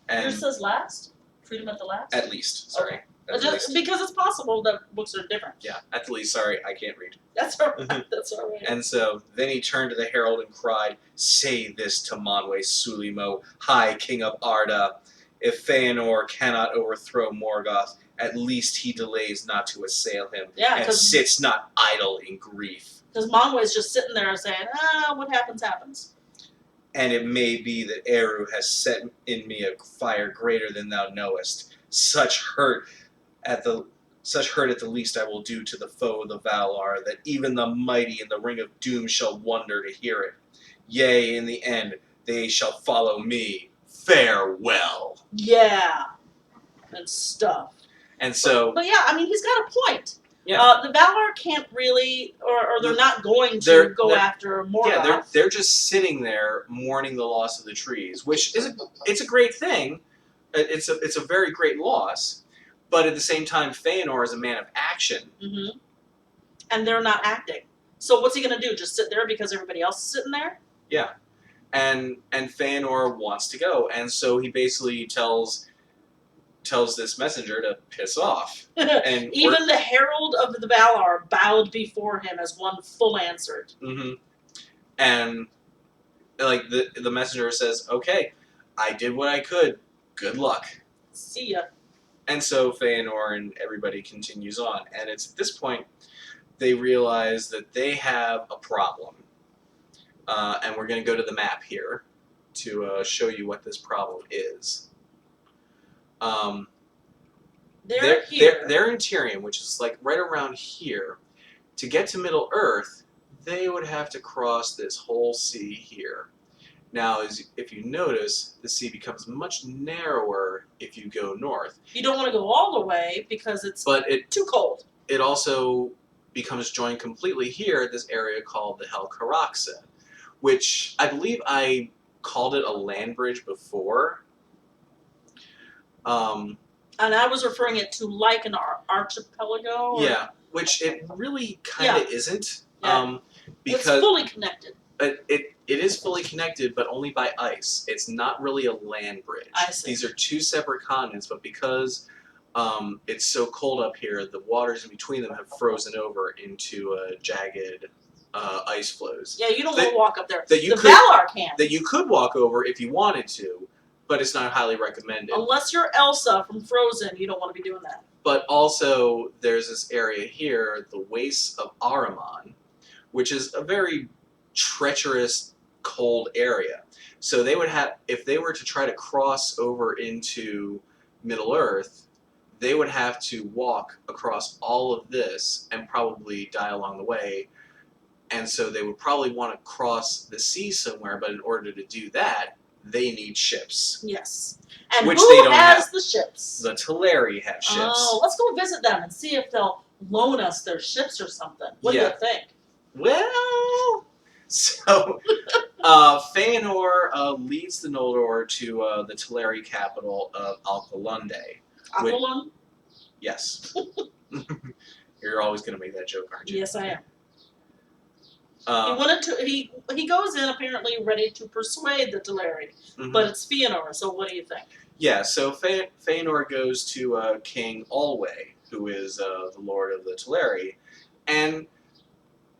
And yours says last? Freedom at the last? At least, sorry. Okay. At least. Because it's possible that books are different. Yeah, at the least, sorry, I can't read. That's all right. That's all right. And so then he turned to the herald and cried, "Say this to Manwë Sulimo, High King of Arda. If Fëanor cannot overthrow Morgoth, at least he delays not to assail him, and sits not idle in grief. Because Manwë's just sitting there saying, what happens, happens. And it may be that Eru has set in me a fire greater than thou knowest. Such hurt at the least I will do to the foe of the Valar, that even the mighty in the ring of doom shall wonder to hear it. Yea, in the end, they shall follow me. Farewell." Yeah. And stuff. And so... But yeah, I mean, he's got a point. Yeah. The Valar can't really, or they're not going to go after Morgoth. Yeah, they're just sitting there mourning the loss of the trees, which it's a great thing. It's a very great loss, but at the same time, Fëanor is a man of action. Mm-hmm. And they're not acting. So what's he going to do? Just sit there because everybody else is sitting there? Yeah, and Fëanor wants to go, and so he basically tells this messenger to piss off. And even the herald of the Valar bowed before him as one full answered. Mm-hmm. And the messenger says, "Okay, I did what I could. Good luck. See ya." And so Fëanor and everybody continues on. And it's at this point they realize that they have a problem. And we're going to go to the map here to show you what this problem is. They're here. They're in Tyrion, which is right around here. To get to Middle Earth, they would have to cross this whole sea here. Now, if you notice, the sea becomes much narrower if you go north. You don't want to go all the way because it's too cold. It also becomes joined completely here at this area called the Helcaraxë, which I believe I called it a land bridge before. And I was referring it to like an archipelago. Yeah, which it really kind of isn't. Yeah. Because it's fully connected. it is fully connected, but only by ice. It's not really a land bridge. I see. These are two separate continents, but because it's so cold up here, the waters in between them have frozen over into jagged ice floes. Yeah, you don't want to walk up there. That you the could, Valar can. That you could walk over if you wanted to, but it's not highly recommended. Unless you're Elsa from Frozen, you don't want to be doing that. But also, there's this area here, the Wastes of Sarumann, which is a very treacherous, cold area. So they would have, if they were to try to cross over into Middle Earth, they would have to walk across all of this and probably die along the way. And so they would probably want to cross the sea somewhere, but in order to do that, they need ships. Yes. And which who they don't has have. the ships? The Teleri have ships. Oh, let's go visit them and see if they'll loan us their ships or something. What do you think? Well, so Fëanor leads the Noldor to the Teleri capital of Alqualondë. Alqualondë? Yes. You're always going to make that joke, aren't you? Yes, I am. He goes in apparently ready to persuade the Teleri, but it's Fëanor. So what do you think? Yeah, so Fëanor goes to King Alwë, who is the Lord of the Teleri, and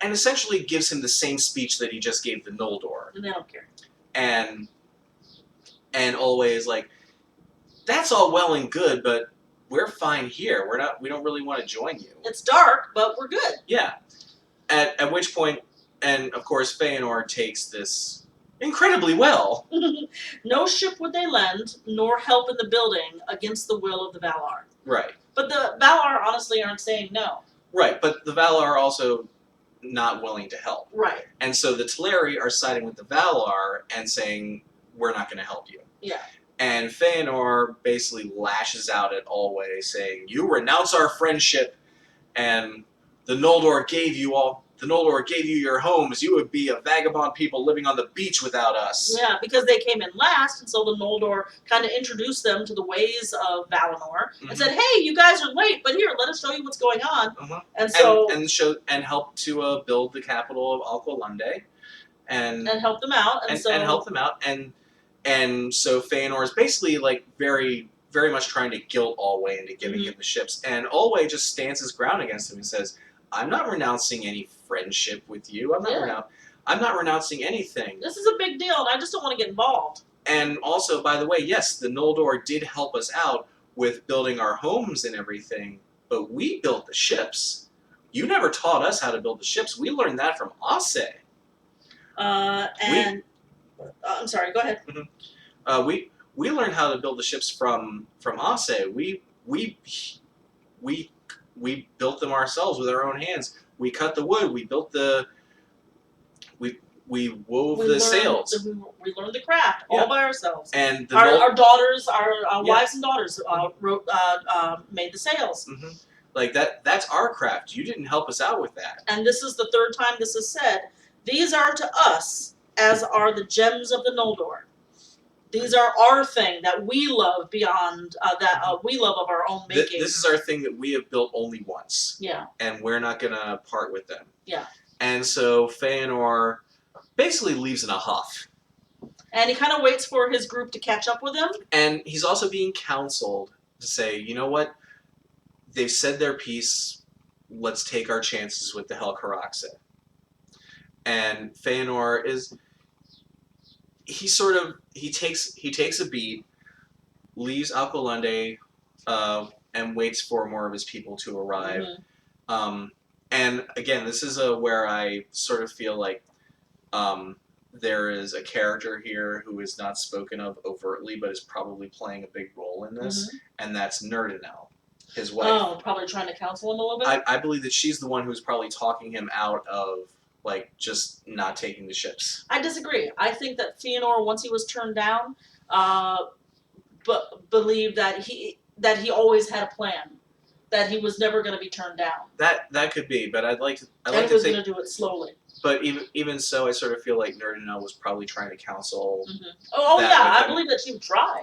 essentially gives him the same speech that he just gave the Noldor. And they don't care. And Alwë is like, that's all well and good, but we're fine here. We don't really want to join you. It's dark, but we're good. Yeah. At which point, and of course Fëanor takes this incredibly well. No ship would they lend, nor help in the building against the will of the Valar. Right. But the Valar honestly aren't saying no. Right, but the Valar are also not willing to help. Right. And so the Teleri are siding with the Valar and saying, we're not going to help you. Yeah. And Fëanor basically lashes out at Alwë, saying, you renounce our friendship, and the Noldor gave you your homes. You would be a vagabond people living on the beach without us. Yeah, because they came in last, and so the Noldor kind of introduced them to the ways of Valinor and said, "Hey, you guys are late, but here, let us show you what's going on." And so and help to build the capital of Alqualondë, and help them out, and help them out, and so Fëanor is basically like very, very much trying to guilt Alwë into giving him the ships, and Alwë just stands his ground against him and says, I'm not renouncing any friendship with you. I'm not renouncing anything. This is a big deal, and I just don't want to get involved. And also, by the way, yes, the Noldor did help us out with building our homes and everything, but we built the ships. You never taught us how to build the ships. We learned that from Ase. I'm sorry, go ahead. We learned how to build the ships from Ase. We built them ourselves with our own hands. We cut the wood. We built we wove the sails. We learned the craft all by ourselves. And our daughters, our wives and daughters made the sails. Like that's our craft. You didn't help us out with that. And this is the third time this is said. These are to us as are the gems of the Noldor. These are our thing that we love beyond we love of our own making. This is our thing that we have built only once. Yeah. And we're not going to part with them. Yeah. And so Fëanor basically leaves in a huff. And he kind of waits for his group to catch up with him. And he's also being counseled to say, you know what? They've said their piece. Let's take our chances with the Helcaraxë. And Fëanor is... He takes a beat, leaves Alqualondë, and waits for more of his people to arrive. And again, this is where I sort of feel like there is a character here who is not spoken of overtly, but is probably playing a big role in this, and that's Nerdinel, his wife. Oh, probably trying to counsel him a little bit? I believe that she's the one who's probably talking him out of just not taking the ships. I disagree. I think that Fëanor, once he was turned down, believed that he always had a plan, that he was never going to be turned down. That could be, but I'd like to think. He was going to do it slowly. But even so, I sort of feel like Nerdinel was probably trying to counsel. Oh yeah, I believe that she would try.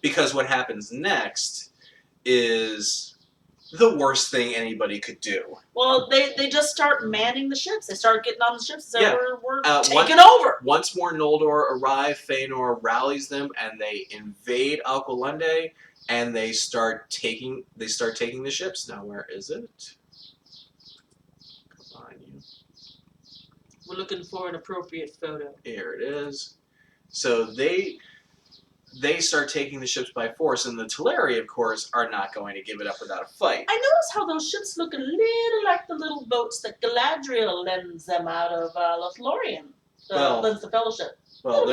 Because what happens next is the worst thing anybody could do. Well, they just start manning the ships. They start getting on the ships and say, Yeah. we're taking over. Once more Noldor arrive, Fëanor rallies them, and they invade Alqualondë, and they start taking the ships. Now, where is it? Come on, you. We're looking for an appropriate photo. Here it is. So they start taking the ships by force, and the Teleri, of course, are not going to give it up without a fight. I notice how those ships look a little like the little boats that Galadriel lends them out of Lothlorien. Lends the Fellowship. Well,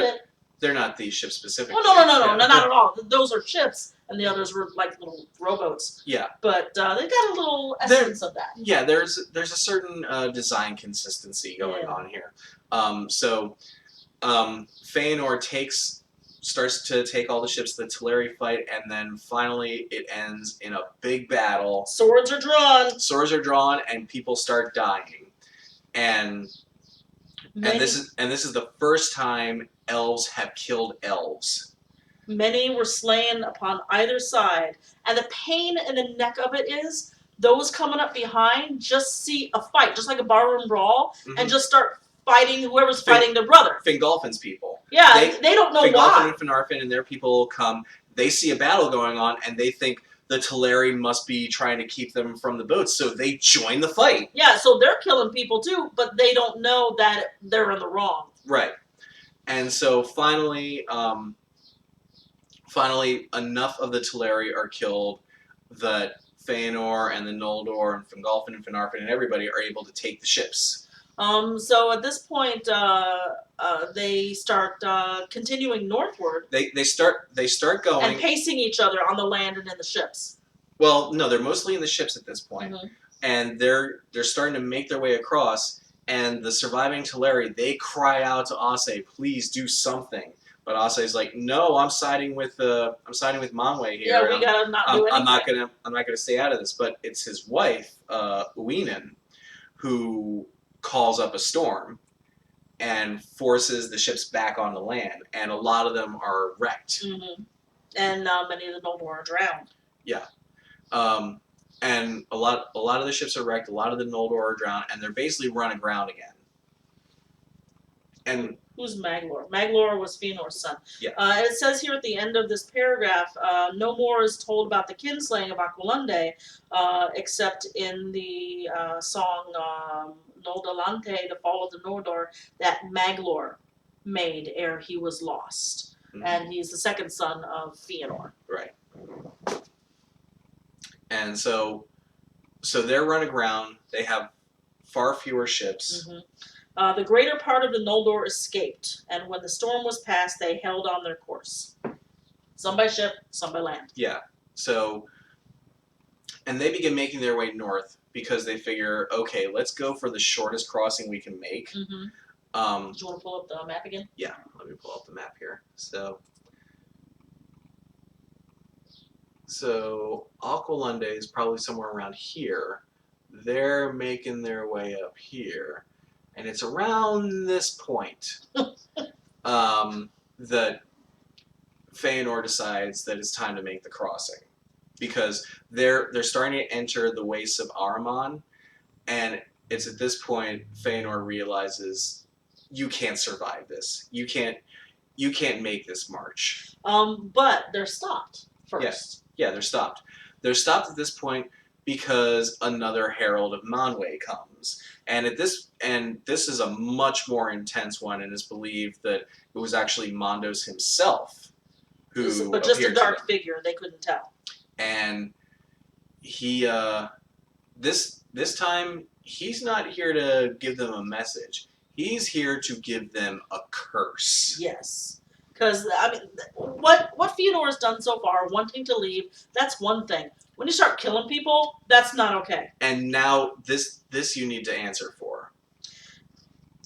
they're not these ships specifically. Oh, no, not at all. Those are ships, and the others were like little rowboats. Yeah. But they got a little essence of that. Yeah, there's a certain design consistency going on here. Fëanor starts to take all the ships, the Teleri fight, and then finally it ends in a big battle. Swords are drawn, and people start dying. And this is the first time elves have killed elves. Many were slain upon either side, and the pain in the neck of it is those coming up behind just see a fight, just like a barroom brawl, and just start fighting whoever's fighting their brother. Fingolfin's people. Yeah, they don't know why. Fingolfin and Finarfin and their people come. They see a battle going on, and they think the Teleri must be trying to keep them from the boats, so they join the fight. Yeah, so they're killing people too, but they don't know that they're in the wrong. Right. And so finally enough of the Teleri are killed that Fëanor and the Noldor and Fingolfin and Finarfin and everybody are able to take the ships. So at this point, they start continuing northward. They start going and pacing each other on the land and in the ships. Well, no, they're mostly in the ships at this point, and they're starting to make their way across. And the surviving Teleri, they cry out to Ase, "Please do something." But Ase's like, "No, I'm siding with Manwë here. Yeah, we gotta not do anything. I'm not gonna stay out of this." But it's his wife, Uinen, who calls up a storm and forces the ships back on the land, and a lot of them are wrecked. And many of the Noldor are drowned. Yeah, and a lot of the ships are wrecked. A lot of the Noldor are drowned, and they're basically run aground again. And who's Maglor? Maglor was Fëanor's son. Yeah. It says here at the end of this paragraph, no more is told about the kinslaying of Alqualondë, except in the song Noldalante, the Fall of the Noldor, that Maglor made ere he was lost. And he's the second son of Fëanor. Right. And so they're run aground. They have far fewer ships. The greater part of the Noldor escaped, and when the storm was past, they held on their course. Some by ship, some by land. Yeah. So, and they begin making their way north because they figure, okay, let's go for the shortest crossing we can make. Do you want to pull up the map again? Yeah, let me pull up the map here. So Alqualondë is probably somewhere around here. They're making their way up here. And it's around this point that Fëanor decides that it's time to make the crossing. Because they're starting to enter the wastes of Sarumann, and it's at this point Fëanor realizes you can't survive this. You can't make this march. But they're stopped first. Yeah, they're stopped. They're stopped at this point because another herald of Manwë comes. And this is a much more intense one, and it's believed that it was actually Mandos himself who but just a appeared dark figure, they couldn't tell. And he this time he's not here to give them a message. He's here to give them a curse. Yes. Because, I mean, what Fëanor has done so far, wanting to leave, that's one thing. When you start killing people, that's not okay. And now this you need to answer for.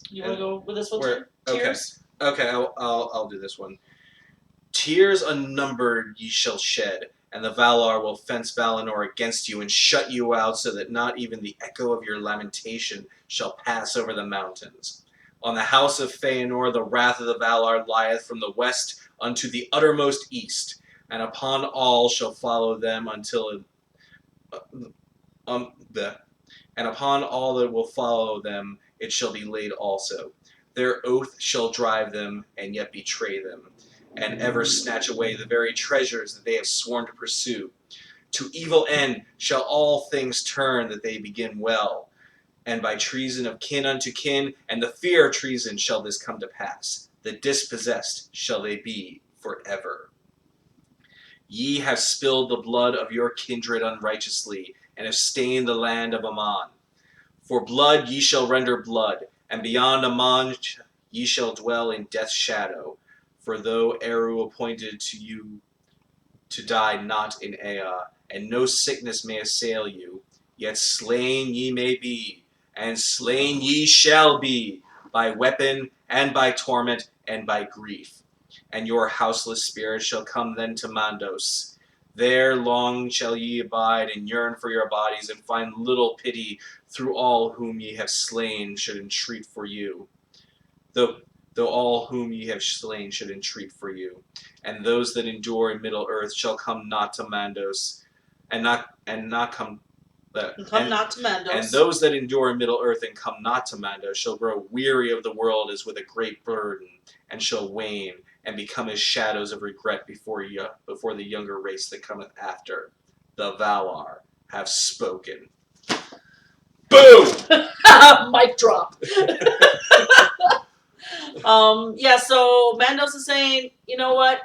You want to go with this one too? Tears? Okay, I'll do this one. Tears unnumbered ye shall shed, and the Valar will fence Valinor against you and shut you out so that not even the echo of your lamentation shall pass over the mountains. On the house of Fëanor the wrath of the Valar lieth from the west unto the uttermost east, and upon all shall follow them until the and upon all that will follow them it shall be laid also. Their oath shall drive them, and yet betray them, and ever snatch away the very treasures that they have sworn to pursue. To evil end shall all things turn that they begin well, and by treason of kin unto kin, and the fear of treason shall this come to pass. The dispossessed shall they be forever. Ye have spilled the blood of your kindred unrighteously, and have stained the land of Aman. For blood ye shall render blood, and beyond Aman ye shall dwell in death's shadow. For though Eru appointed to you to die not in Ea, and no sickness may assail you, yet slain ye may be, and slain ye shall be, by weapon, and by torment, and by grief. And your houseless spirit shall come then to Mandos. There long shall ye abide, and yearn for your bodies, and find little pity through all whom ye have slain should entreat for you. Though all whom ye have slain should entreat for you. And those that endure in Middle Earth shall come not to Mandos, and not come not to Mandos. and those that endure in Middle Earth and come not to Mandos shall grow weary of the world as with a great burden, and shall wane, and become as shadows of regret before the younger race that cometh after. The Valar have spoken. Boom! Mic drop. Yeah, so Mandos is saying, you know what,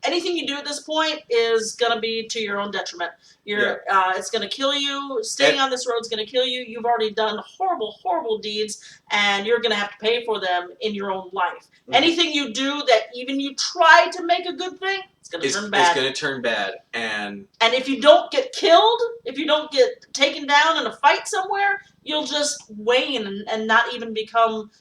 anything you do at this point is gonna be to your own detriment. It's gonna kill you. Staying on this road is gonna kill you. You've already done horrible, horrible deeds, and you're gonna have to pay for them in your own life. Mm-hmm. Anything you do that even you try to make a good thing, it's gonna turn bad. It's gonna turn bad, and if you don't get killed, if you don't get taken down in a fight somewhere, you'll just wane and not even become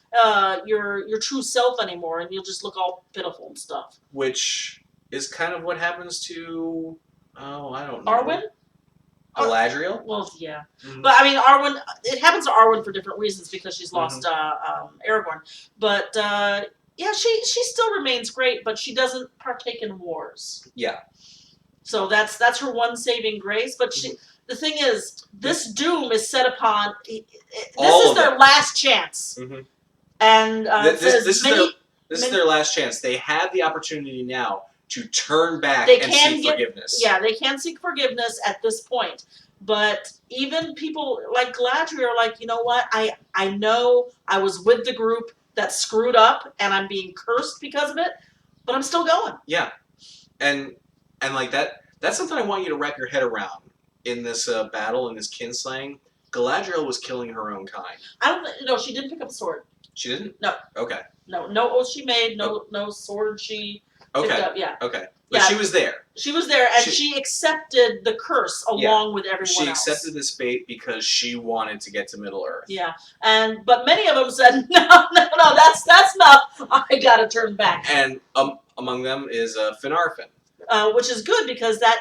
your true self anymore, and you'll just look all pitiful and stuff. Which is kind of what happens to, I don't know. Arwen? Galadriel? Well, yeah. Mm-hmm. But, I mean, Arwen, it happens to Arwen for different reasons because she's lost Aragorn. But, yeah, she still remains great, but she doesn't partake in wars. Yeah. So that's her one saving grace. But the thing is, this doom is set upon. This is their last chance. Mm-hmm. And this is their last chance. They have the opportunity now to turn back and seek forgiveness. Yeah, they can seek forgiveness at this point. But even people like Galadriel are like, you know what? I know I was with the group that screwed up, and I'm being cursed because of it, but I'm still going. Yeah, and like that's something I want you to wrap your head around in this battle, in this kinslaying. Galadriel was killing her own kind. No, she didn't pick up a sword. She didn't? No. Okay. No oath she made, no sword she picked up, yeah. Okay. But she was there. She was there, and she accepted the curse along with everyone else. She accepted this fate because she wanted to get to Middle Earth. Yeah, but many of them said, no, that's not, I gotta turn back. And among them is Fëanor. Which is good because that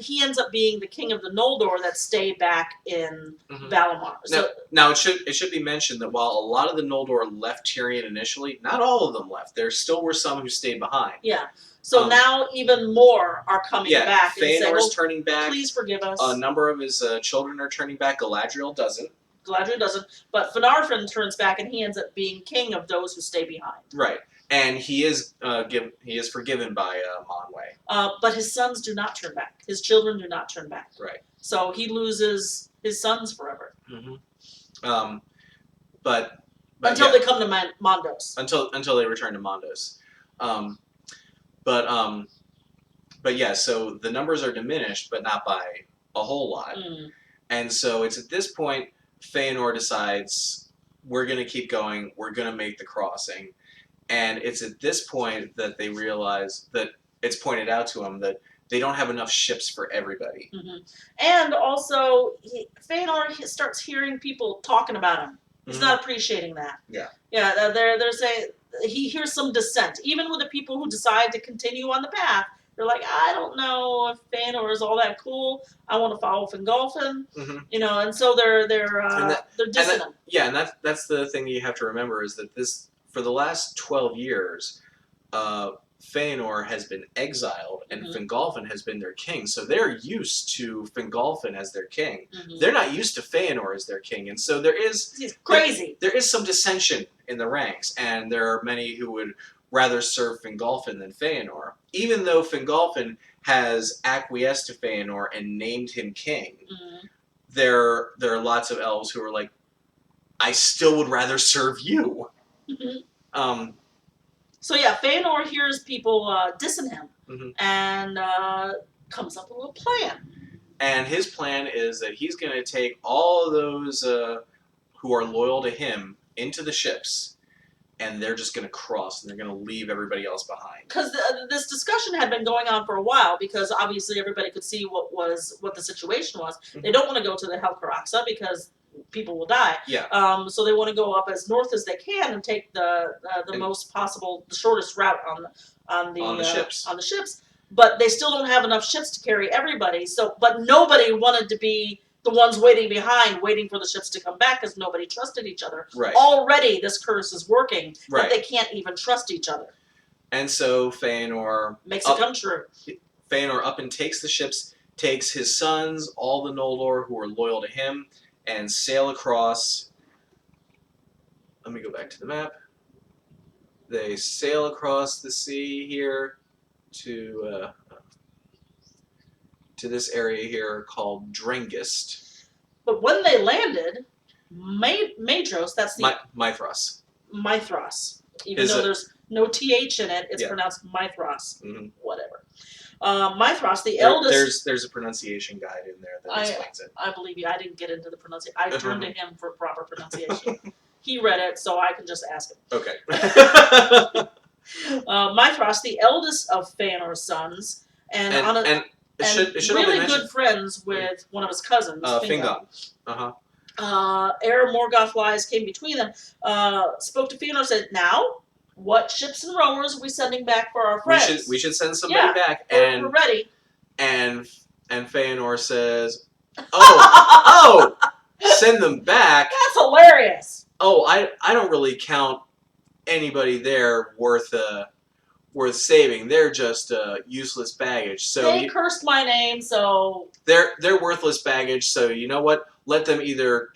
he ends up being the king of the Noldor that stay back in Valimar. So, now it should be mentioned that while a lot of the Noldor left Tyrion initially, not all of them left. There still were some who stayed behind. Yeah. So now even more are coming back. Fëanor's turning back. Please forgive us. A number of his children are turning back. Galadriel doesn't. But Fëanor turns back, and he ends up being king of those who stay behind. Right. And he is forgiven by Manwë. But his sons do not turn back. His children do not turn back. Right. So he loses his sons forever. Mm-hmm. But until they come to Mandos. Until they return to Mandos. But yeah, so the numbers are diminished, but not by a whole lot. Mm. And so it's at this point Fëanor decides we're going to keep going. We're going to make the crossing. And it's at this point that they realize that it's pointed out to them that they don't have enough ships for everybody. Mm-hmm. And also, Fëanor starts hearing people talking about him. He's not appreciating that. Yeah. Yeah, they're saying he hears some dissent. Even with the people who decide to continue on the path, they're like, I don't know if Fëanor is all that cool. I want to follow Fingolfin. Mm-hmm. And so they're dissonant. And that's the thing you have to remember is that this. For the last 12 years, Fëanor has been exiled and Fingolfin has been their king, so they're used to Fingolfin as their king. They're not used to Fëanor as their king, and so He's crazy. There is some dissension in the ranks, and there are many who would rather serve Fingolfin than Fëanor, even though Fingolfin has acquiesced to Fëanor and named him king. There are lots of elves who are like, I still would rather serve you. So yeah, Fëanor hears people dissing him and comes up with a plan. And his plan is that he's going to take all of those who are loyal to him into the ships, and they're just going to cross, and they're going to leave everybody else behind. Because this discussion had been going on for a while, because obviously everybody could see what the situation was. They don't want to go to the Helcaraxë because people will die. Yeah. So they want to go up as north as they can and take the most possible, the shortest route on the ships. On the ships. But they still don't have enough ships to carry everybody. So, but nobody wanted to be the ones waiting behind, waiting for the ships to come back, because nobody trusted each other. Right. Already, this curse is working. Right. That they can't even trust each other. And so Fëanor makes it come true. Fëanor up and takes the ships, takes his sons, all the Noldor who are loyal to him, and sail across. Let me go back to the map. They sail across the sea here to this area here called Drengist. But when they landed, Maedhros, that's the Mithras. Mithras. Even though there's no TH in it, it's pronounced Mithras. Whatever. Mithras, the eldest. There's a pronunciation guide in there that explains it. I believe you. I didn't get into the pronunciation. I turned to him for proper pronunciation. He read it, so I can just ask him. Okay. Mithras, the eldest of Fëanor's sons, and really good friends with one of his cousins, Fingon. Ere Morgoth lies came between them, spoke to Fëanor and said, "Now, what ships and rowers are we sending back for our friends? We should send somebody back, and we're ready." And Fëanor says, "Oh, send them back? That's hilarious." Oh, I don't really count anybody there worth saving. They're just useless baggage. So they cursed my name, so they're worthless baggage. So you know what? Let them either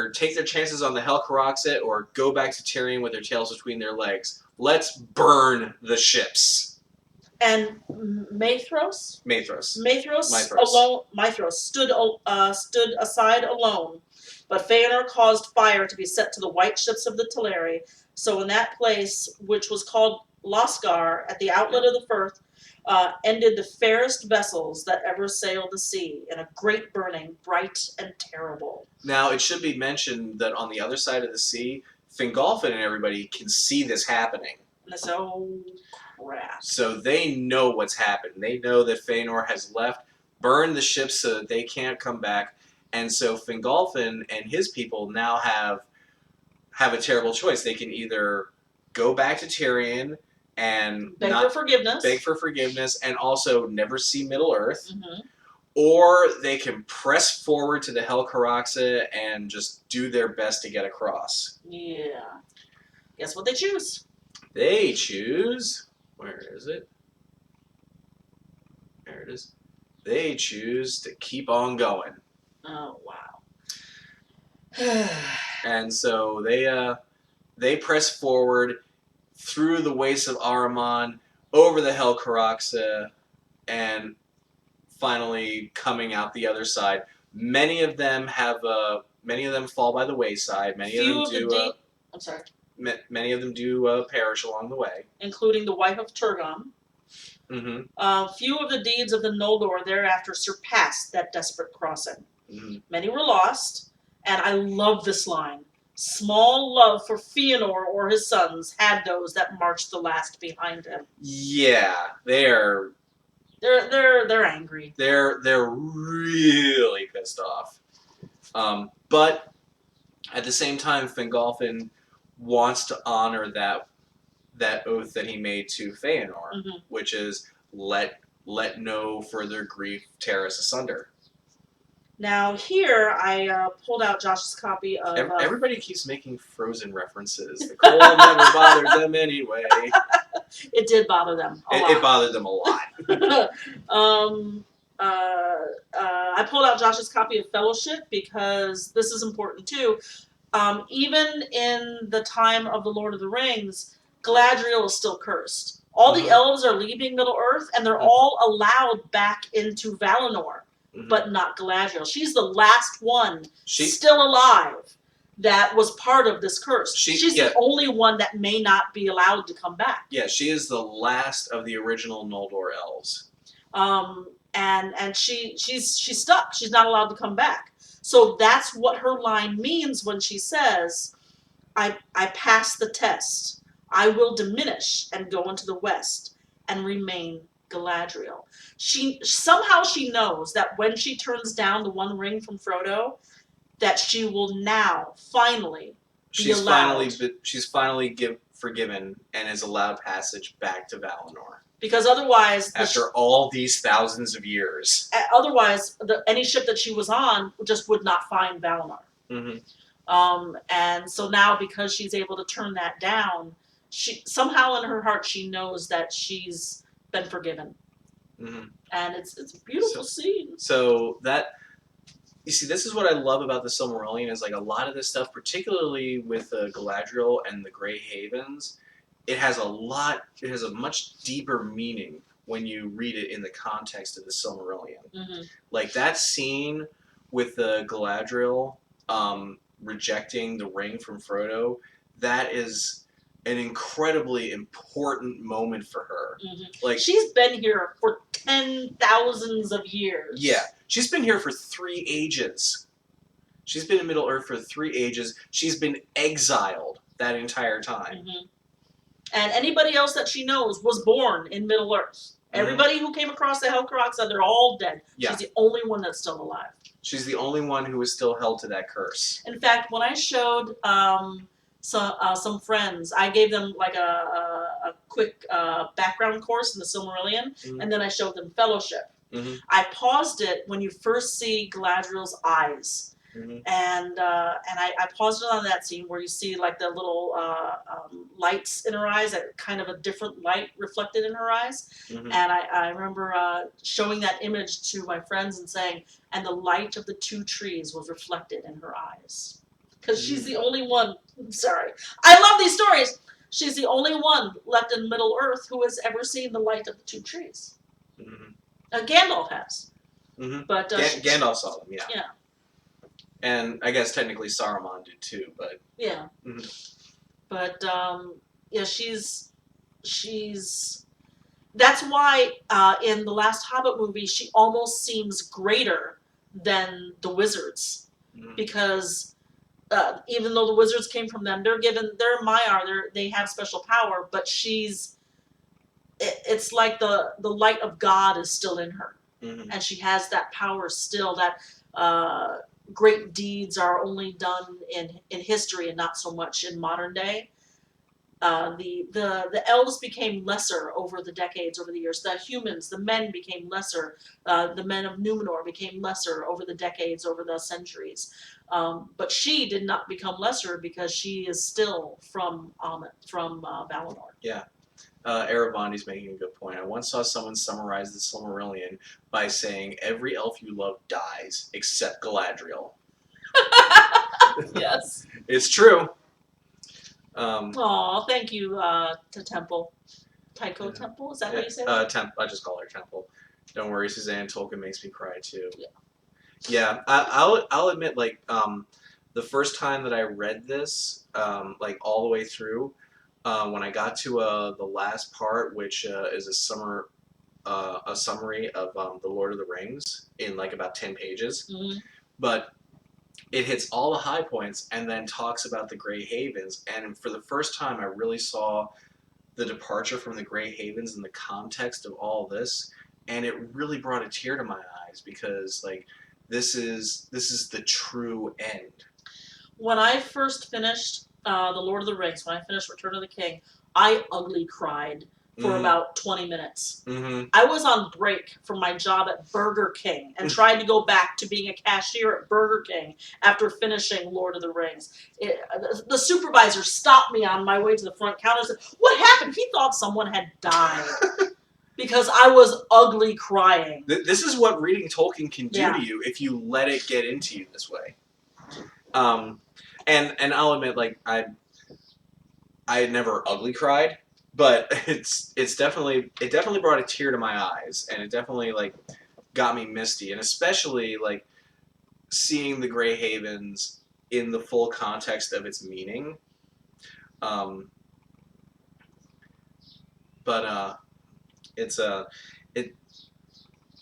take their chances on the Helcaraxë or go back to Tyrion with their tails between their legs. Let's burn the ships." And Maedhros stood aside alone, but Fëanor caused fire to be set to the white ships of the Teleri. So in that place, which was called Losgar, at the outlet of the Firth, ended the fairest vessels that ever sailed the sea in a great burning, bright and terrible. Now, it should be mentioned that on the other side of the sea, Fingolfin and everybody can see this happening. And so, crap. So they know what's happened. They know that Fëanor has left, burned the ships so that they can't come back. And so Fingolfin and his people now have a terrible choice. They can either go back to Tyrion and beg for forgiveness, and also never see Middle-earth, or they can press forward to the Helcaraxë and just do their best to get across. Yeah. Guess what they choose? They choose... Where is it? There it is. They choose to keep on going. Oh, wow. And so they press forward through the wastes of Sarumann, over the Helcaraxë, and finally coming out the other side. Many of them fall by the wayside. Many of them do perish along the way, including the wife of Turgon. Few of the deeds of the Noldor thereafter surpassed that desperate crossing. Many were lost, and I love this line. Small love for Fëanor or his sons had those that marched the last behind him. Yeah, they're angry. They're really pissed off. But at the same time, Fingolfin wants to honor that oath that he made to Fëanor, which is let no further grief tear us asunder. Now here, I pulled out Josh's copy of... Everybody keeps making Frozen references. The cold never bothered them anyway. It did bother them a lot. It bothered them a lot. I pulled out Josh's copy of Fellowship because this is important too. Even in the time of the Lord of the Rings, Galadriel is still cursed. All the elves are leaving Middle Earth, and they're all allowed back into Valinor, but not Galadriel. She's the last one still alive that was part of this curse. She's the only one that may not be allowed to come back. Yeah, she is the last of the original Noldor elves. And she's stuck. She's not allowed to come back. So that's what her line means when she says, I passed the test. I will diminish and go into the west and remain Galadriel. Somehow she knows that when she turns down the one ring from Frodo, that she will now finally be allowed. She's finally forgiven and is allowed passage back to Valinor. Because otherwise, after all these thousands of years, otherwise any ship that she was on just would not find Valinor. And so now, because she's able to turn that down, she somehow in her heart she knows that she's been forgiven, and it's a beautiful scene. So that. You see, this is what I love about the Silmarillion is like a lot of this stuff, particularly with Galadriel and the Grey Havens, it has a much deeper meaning when you read it in the context of the Silmarillion. Like that scene with Galadriel rejecting the ring from Frodo, that is an incredibly important moment for her. Like she's been here for 10,000s of years. Yeah. She's been here for 3 ages. She's been in Middle Earth for 3 ages. She's been exiled that entire time. And anybody else that she knows was born in Middle Earth. Everybody who came across the Helcaraxë, they're all dead. Yeah. She's the only one that's still alive. She's the only one who is still held to that curse. In fact, when I showed some friends, I gave them like a quick background course in the Silmarillion, and then I showed them Fellowship. I paused it when you first see Galadriel's eyes, and I paused it on that scene where you see like the little lights in her eyes, that kind of a different light reflected in her eyes, and I remember showing that image to my friends and saying, and the light of the 2 trees was reflected in her eyes, because she's the only one. Sorry, I love these stories. She's the only one left in Middle Earth who has ever seen the light of the 2 trees. Gandalf has. But Gandalf saw them, yeah. And I guess technically Saruman did too, but yeah. But yeah, she's. That's why in the last Hobbit movie she almost seems greater than the wizards, because even though the wizards came from them, they're Maiar, they have special power, but it's like the light of God is still in her, and she has that power still. That great deeds are only done in history and not so much in modern day. The elves became lesser over the decades, over the years. The humans, the men became lesser. The men of Numenor became lesser over the decades, over the centuries. But she did not become lesser because she is still from Valinor. Yeah. Aravandi's making a good point. I once saw someone summarize the Silmarillion by saying, every elf you love dies, except Galadriel. Yes. It's true. Aw, thank you to Temple. Tycho Temple? Is that what you said? I just call her Temple. Don't worry, Suzanne Tolkien makes me cry too. Yeah, I'll admit, like, the first time that I read this, like all the way through, when I got to the last part, which is a summary of The Lord of the Rings in like about 10 pages, but it hits all the high points and then talks about the Grey Havens, and for the first time I really saw the departure from the Grey Havens in the context of all this, and it really brought a tear to my eyes, because like this is the true end. When I first finished The Lord of the Rings, when I finished Return of the King, I ugly cried for about 20 minutes. Mm-hmm. I was on break from my job at Burger King and tried to go back to being a cashier at Burger King after finishing Lord of the Rings. The supervisor stopped me on my way to the front counter and said, "What happened?" He thought someone had died because I was ugly crying. This is what reading Tolkien can do Yeah. to you if you let it get into you this way. And I'll admit, like, I had never ugly cried, but it definitely brought a tear to my eyes, and it definitely like got me misty, and especially like seeing the Grey Havens in the full context of its meaning. But it's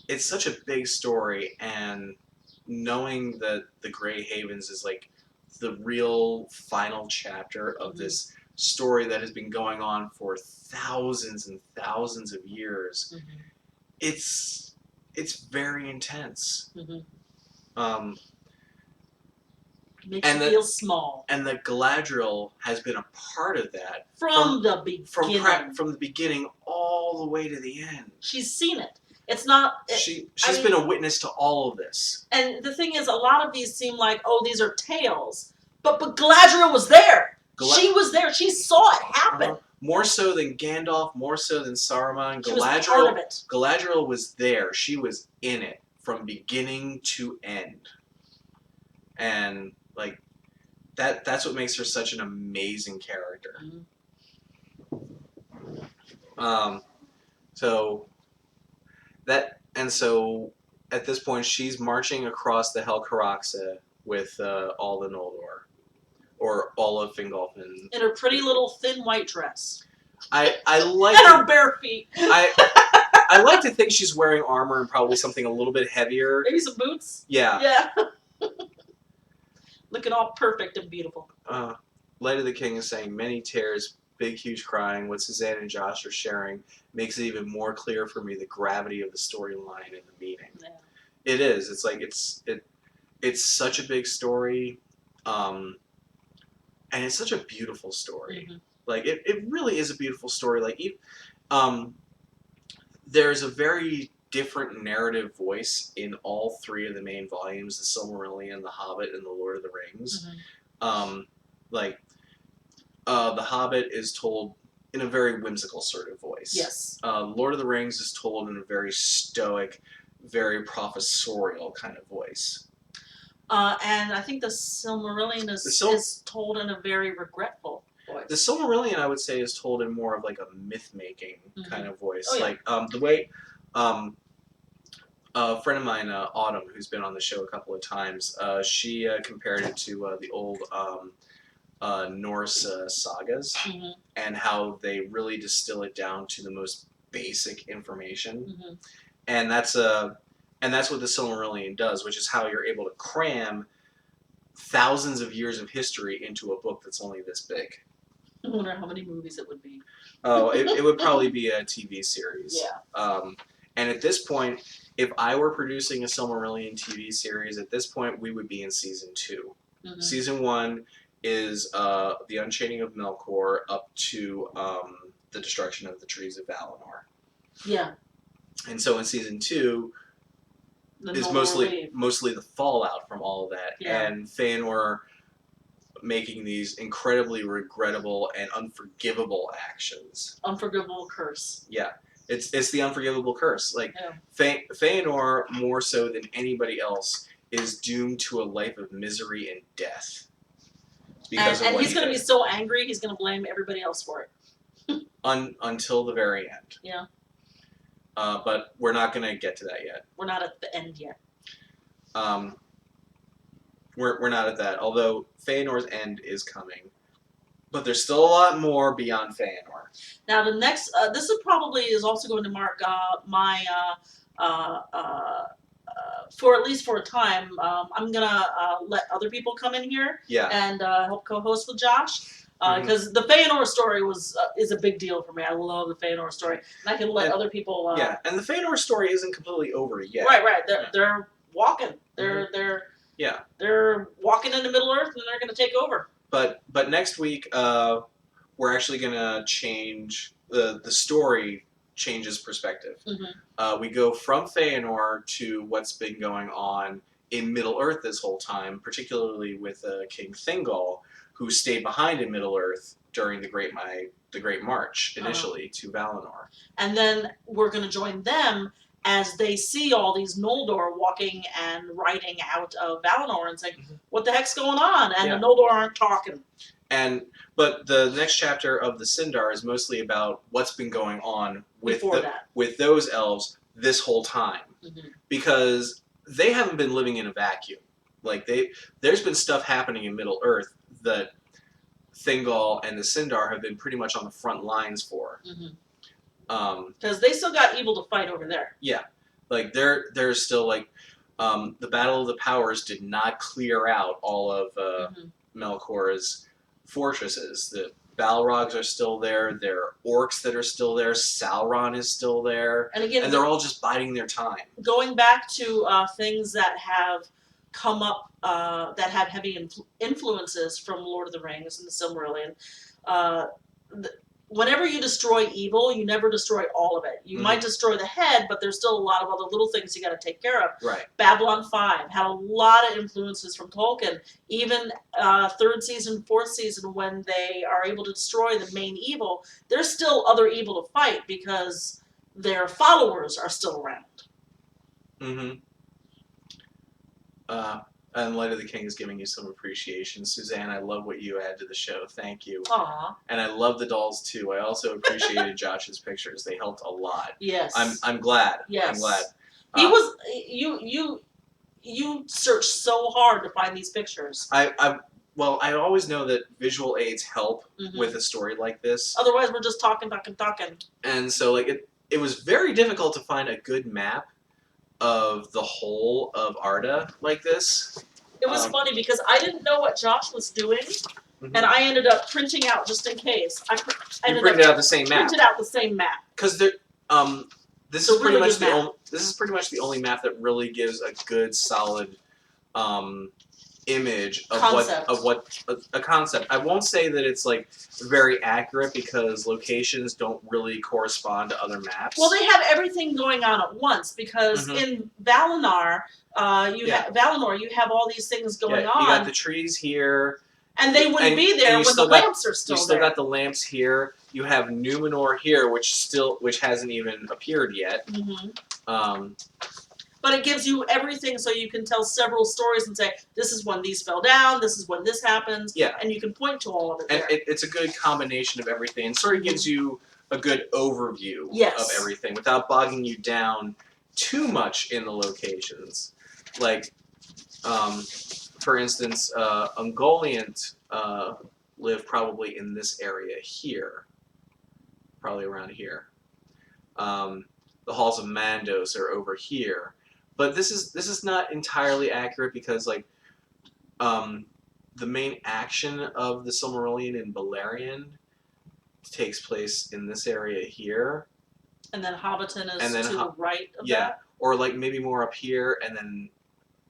it's such a big story, and knowing that the Grey Havens is like the real final chapter of this story that has been going on for thousands and thousands of years, it's very intense. Makes you feel small. And that Galadriel has been a part of that from the beginning. From the beginning all the way to the end. She's seen it. It's not. She's been a witness to all of this. And the thing is, a lot of these seem like, oh, these are tales, but Galadriel was there. She was there. She saw it happen. More so than Gandalf, more so than Saruman. She was part of it. Galadriel was there. She was in it from beginning to end. And like that's what makes her such an amazing character. So at this point she's marching across the Helcaraxë with all the Noldor, or all of Fingolfin, in her pretty little thin white dress. I like and her bare feet. I like to think she's wearing armor and probably something a little bit heavier. Maybe some boots. Yeah. Looking all perfect and beautiful. Light of the King is saying, many tears, big, huge crying. What Suzanne and Josh are sharing makes it even more clear for me the gravity of the storyline and the meaning. Yeah. It is. It's like it's such a big story, and it's such a beautiful story. Like it really is a beautiful story. Like there's a very different narrative voice in all three of the main volumes: the Silmarillion, the Hobbit, and the Lord of the Rings. The Hobbit is told in a very whimsical sort of voice. Yes. Lord of the Rings is told in a very stoic, very professorial kind of voice. And I think the Silmarillion is told in a very regretful voice. The Silmarillion, I would say, is told in more of like a myth-making kind of voice. Oh, yeah. Like the way a friend of mine, Autumn, who's been on the show a couple of times, she compared it to the old Norse sagas, and how they really distill it down to the most basic information. And that's what the Silmarillion does, which is how you're able to cram thousands of years of history into a book that's only this big. I wonder how many movies it would be. Oh, it would probably be a TV series. Yeah. And at this point, if I were producing a Silmarillion TV series, at this point we would be in season 2. Season 1 is the Unchaining of Melkor up to the destruction of the trees of Valinor. Yeah. And so in season 2 is mostly the fallout from all of that, and Fëanor making these incredibly regrettable and unforgivable actions. Unforgivable curse. Yeah. It's the unforgivable curse. Like Fëanor, more so than anybody else, is doomed to a life of misery and death. And he's going to be so angry, he's going to blame everybody else for it. Until the very end. Yeah. But we're not going to get to that yet. We're not at the end yet. We're not at that. Although Fëanor's end is coming, but there's still a lot more beyond Fëanor. Now the next, this is also going to mark my for at least for a time. I'm gonna let other people come in here and help co-host with Josh. Because the Fëanor story is a big deal for me. I love the Fëanor story, and I can let other people. And the Fëanor story isn't completely over yet. Right. They're walking. They're walking into Middle Earth, and they're going to take over. But next week, we're actually going to change the story changes perspective. We go from Fëanor to what's been going on in Middle Earth this whole time, particularly with King Thingol, who stayed behind in Middle Earth during the Great March initially to Valinor. And then we're going to join them as they see all these Noldor walking and riding out of Valinor and saying, "What the heck's going on?" And the Noldor aren't talking. But the next chapter of the Sindar is mostly about what's been going on with those elves this whole time, because they haven't been living in a vacuum. Like there's been stuff happening in Middle Earth that Thingol and the Sindar have been pretty much on the front lines for. Because they still got evil to fight over there. Yeah, like there's still like the Battle of the Powers did not clear out all of Melkor's fortresses. The Balrogs are still there. There are orcs that are still there. Sauron is still there. And again, they're all just biding their time. Going back to things that have come up that have heavy influences from Lord of the Rings and the Silmarillion. Whenever you destroy evil, you never destroy all of it. You might destroy the head, but there's still a lot of other little things you got to take care of. Right. Babylon 5 had a lot of influences from Tolkien. Even third season, fourth season, when they are able to destroy the main evil, there's still other evil to fight because their followers are still around. And Light of the King is giving you some appreciation. Suzanne, I love what you add to the show. Thank you. Aww. And I love the dolls too. I also appreciated Josh's pictures. They helped a lot. Yes. I'm glad. Yes. I'm glad. He was you searched so hard to find these pictures. I always know that visual aids help with a story like this. Otherwise, we're just talking. And so, like, it was very difficult to find a good map of the whole of Arda like this. It was funny because I didn't know what Josh was doing, and I ended up printing out just in case. You printed out the same map. Printed out the same map. Because this is pretty much the only map that really gives a good solid image of a concept. I won't say that it's like very accurate because locations don't really correspond to other maps. Well, they have everything going on at once because in Valinor, you have all these things going on. You got the trees here. And they wouldn't be there when the lamps are still there. You still got the lamps here. You have Numenor here, which hasn't even appeared yet. But it gives you everything so you can tell several stories and say, this is when these fell down, this is when this happens, and you can point to all of it there. And it's a good combination of everything. It sort of gives you a good overview of everything without bogging you down too much in the locations. Like, for instance, Ungoliant live probably in this area here. Probably around here. The Halls of Mandos are over here. But this is not entirely accurate because, like, the main action of the Silmarillion in Beleriand takes place in this area here. And then Hobbiton is to the right of that? Or, like, maybe more up here, and then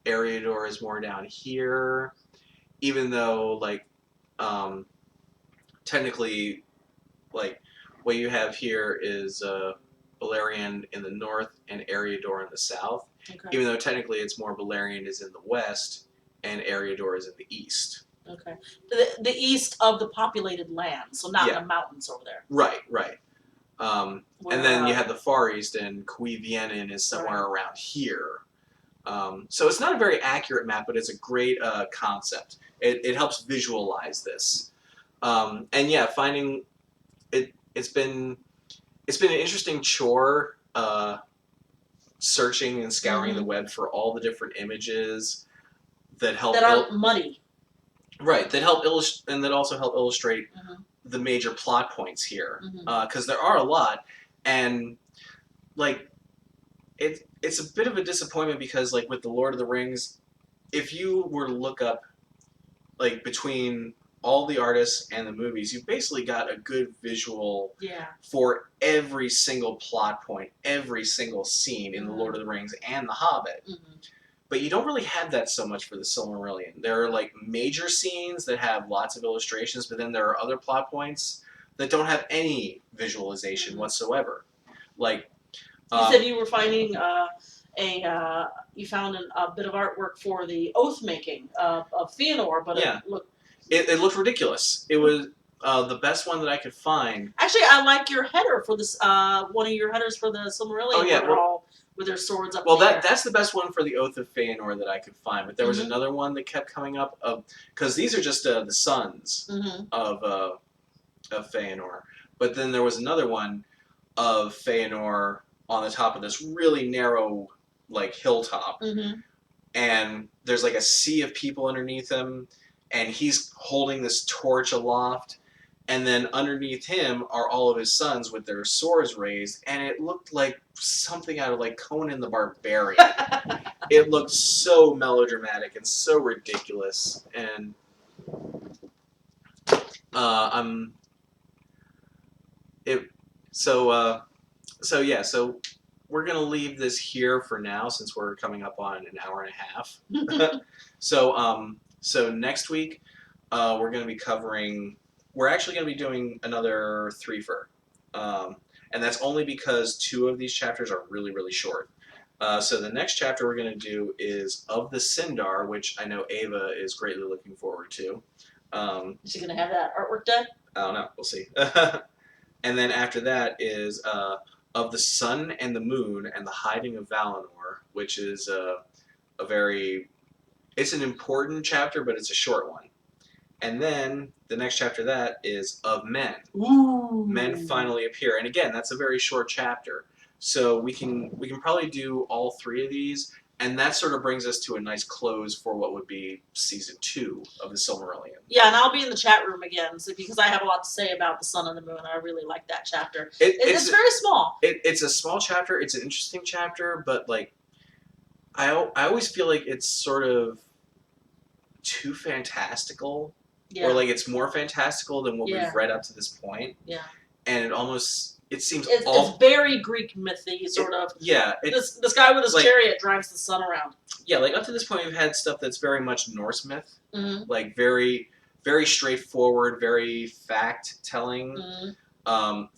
Eriador is more down here. Even though, like, technically, like, what you have here is Beleriand in the north and Eriador in the south. Okay. Even though technically it's more Beleriand is in the west and Eriador is in the east. Okay. The east of the populated land, so not in the mountains over there. Right. And then you have the far east, and Cuiviénen is somewhere around here. So it's not a very accurate map, but it's a great concept. It helps visualize this. And yeah, finding it. It's been an interesting chore. Searching and scouring the web for all the different images that help aren't muddy. Right, that help illustrate, and that also help illustrate the major plot points here, because there are a lot, and like it's a bit of a disappointment because, like, with the Lord of the Rings, if you were to look up, like, between all the artists and the movies, you've basically got a good visual for every single plot point, every single scene in The Lord of the Rings and The Hobbit. But you don't really have that so much for the Silmarillion. There are, like, major scenes that have lots of illustrations, but then there are other plot points that don't have any visualization whatsoever. Like, You said you were finding you found a bit of artwork for the oath making of Fëanor, but yeah, it looked. it looked ridiculous. It was the best one that I could find. Actually, I like your header for this. One of your headers for the Silmarillion. Oh yeah, where they're all with their swords up. Well, in the air. that's the best one for the Oath of Fëanor that I could find. But there was another one that kept coming up because these are just the sons of Fëanor. But then there was another one of Fëanor on the top of this really narrow like hilltop, and there's like a sea of people underneath him, and he's holding this torch aloft. And then underneath him are all of his sons with their swords raised, and it looked like something out of like Conan the Barbarian. It looked so melodramatic and so ridiculous, and so we're gonna leave this here for now since we're coming up on an hour and a half. So next week we're gonna be covering. We're actually going to be doing another threefer, and that's only because 2 of these chapters are really, really short. So the next chapter we're going to do is Of the Sindar, which I know Ava is greatly looking forward to. Is she going to have that artwork done? I don't know. We'll see. And then after that is Of the Sun and the Moon and the Hiding of Valinor, which is it's an important chapter, but it's a short one. And then the next chapter that is Of Men. Ooh. Men finally appear, and again, that's a very short chapter. So we can probably do all 3 of these, and that sort of brings us to a nice close for what would be season 2 of the Silmarillion. Yeah, and I'll be in the chat room again because I have a lot to say about the Sun and the Moon. I really like that chapter. It's very small. It's a small chapter. It's an interesting chapter, but like I always feel like it's sort of too fantastical. Yeah. Or like it's more fantastical than what we've read up to this point. Yeah. And it seems it's very Greek mythy sort of. Yeah. This guy with his chariot drives the sun around. Yeah, like up to this point we've had stuff that's very much Norse myth. Like very, very straightforward, very fact telling,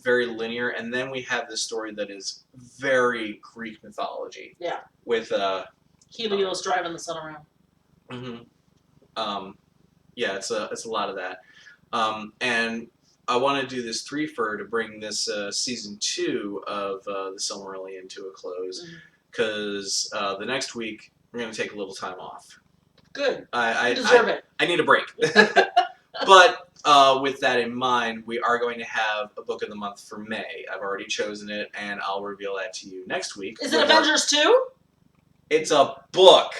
very linear, and then we have this story that is very Greek mythology. Yeah. With Helios driving the sun around. Yeah, it's a lot of that, and I want to do this threefer to bring this season 2 of the Silmarillion to a close, because the next week we're going to take a little time off. Good. I deserve it. I need a break. But with that in mind, we are going to have a book of the month for May. I've already chosen it, and I'll reveal that to you next week. Is it Avengers 2? It's a book.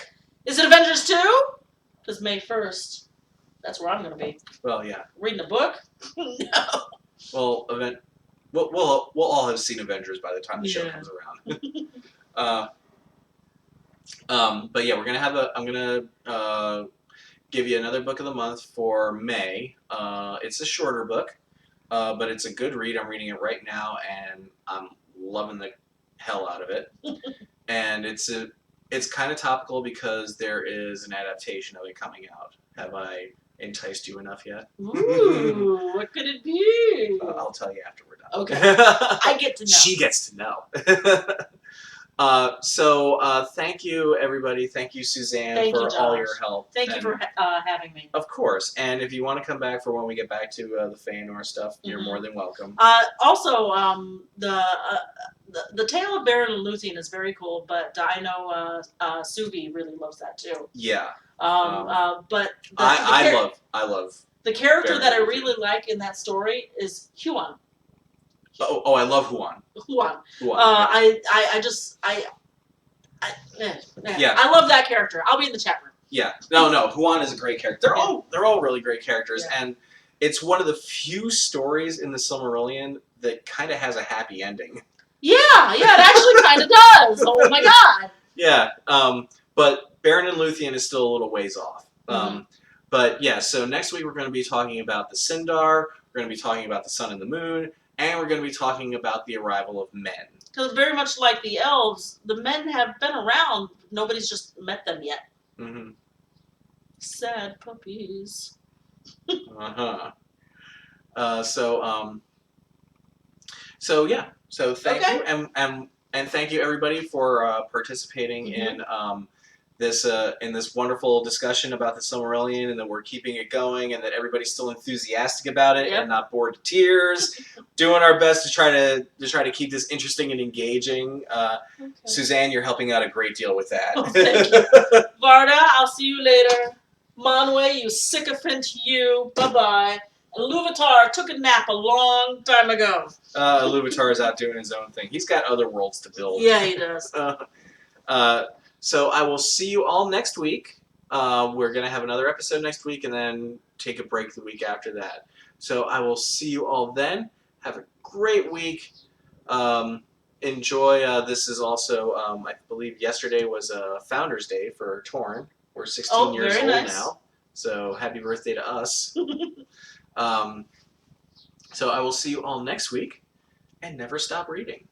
Is it Avengers 2? Because May 1st. That's where I'm going to be. Well, yeah. Reading a book? No. Well, we'll all have seen Avengers by the time the show comes around. But yeah, I'm gonna give you another book of the month for May. It's a shorter book, but it's a good read. I'm reading it right now, and I'm loving the hell out of it. And it's kind of topical because there is an adaptation of it coming out. Have I enticed you enough yet? Ooh, what could it be? I'll tell you after we're done. Okay. I get to know. She gets to know. So thank you, everybody. Thank you, Suzanne, for all your help. Thank you for having me. Of course. And if you want to come back for when we get back to the Fëanor stuff, you're more than welcome. Also, the Tale of Beren and Luthien is very cool, but I know Suvi really loves that too. Yeah. But I love the character Beren that I really like in that story is Huan. Oh, I love Huan. Huan. I love that character. I'll be in the chat room. Yeah. No. Huan is a great character. They're all really great characters, and it's one of the few stories in the Silmarillion that kind of has a happy ending. Yeah, it actually kind of does. Oh my god. Yeah. But Beren and Luthien is still a little ways off. But yeah, so next week we're going to be talking about the Sindar, we're going to be talking about the Sun and the Moon, and we're going to be talking about the arrival of men. Because very much like the elves, the men have been around, nobody's just met them yet. Sad puppies. So yeah. So thank Okay. you, and thank you everybody for participating Mhm. in this wonderful discussion about the Silmarillion, and that we're keeping it going, and that everybody's still enthusiastic about it Yep. and not bored to tears. Doing our best to try to keep this interesting and engaging. Okay. Suzanne, you're helping out a great deal with that. Oh, thank you. Varda, I'll see you later. Monway, you sycophant, you. Bye-bye. And Luvatar took a nap a long time ago. Iluvatar's out doing his own thing. He's got other worlds to build. Yeah, he does. So I will see you all next week. We're going to have another episode next week and then take a break the week after that. So I will see you all then. Have a great week. Enjoy. This is also, I believe yesterday was Founders Day for Torn. We're 16 years very old nice. now. So happy birthday to us. So I will see you all next week, and never stop reading.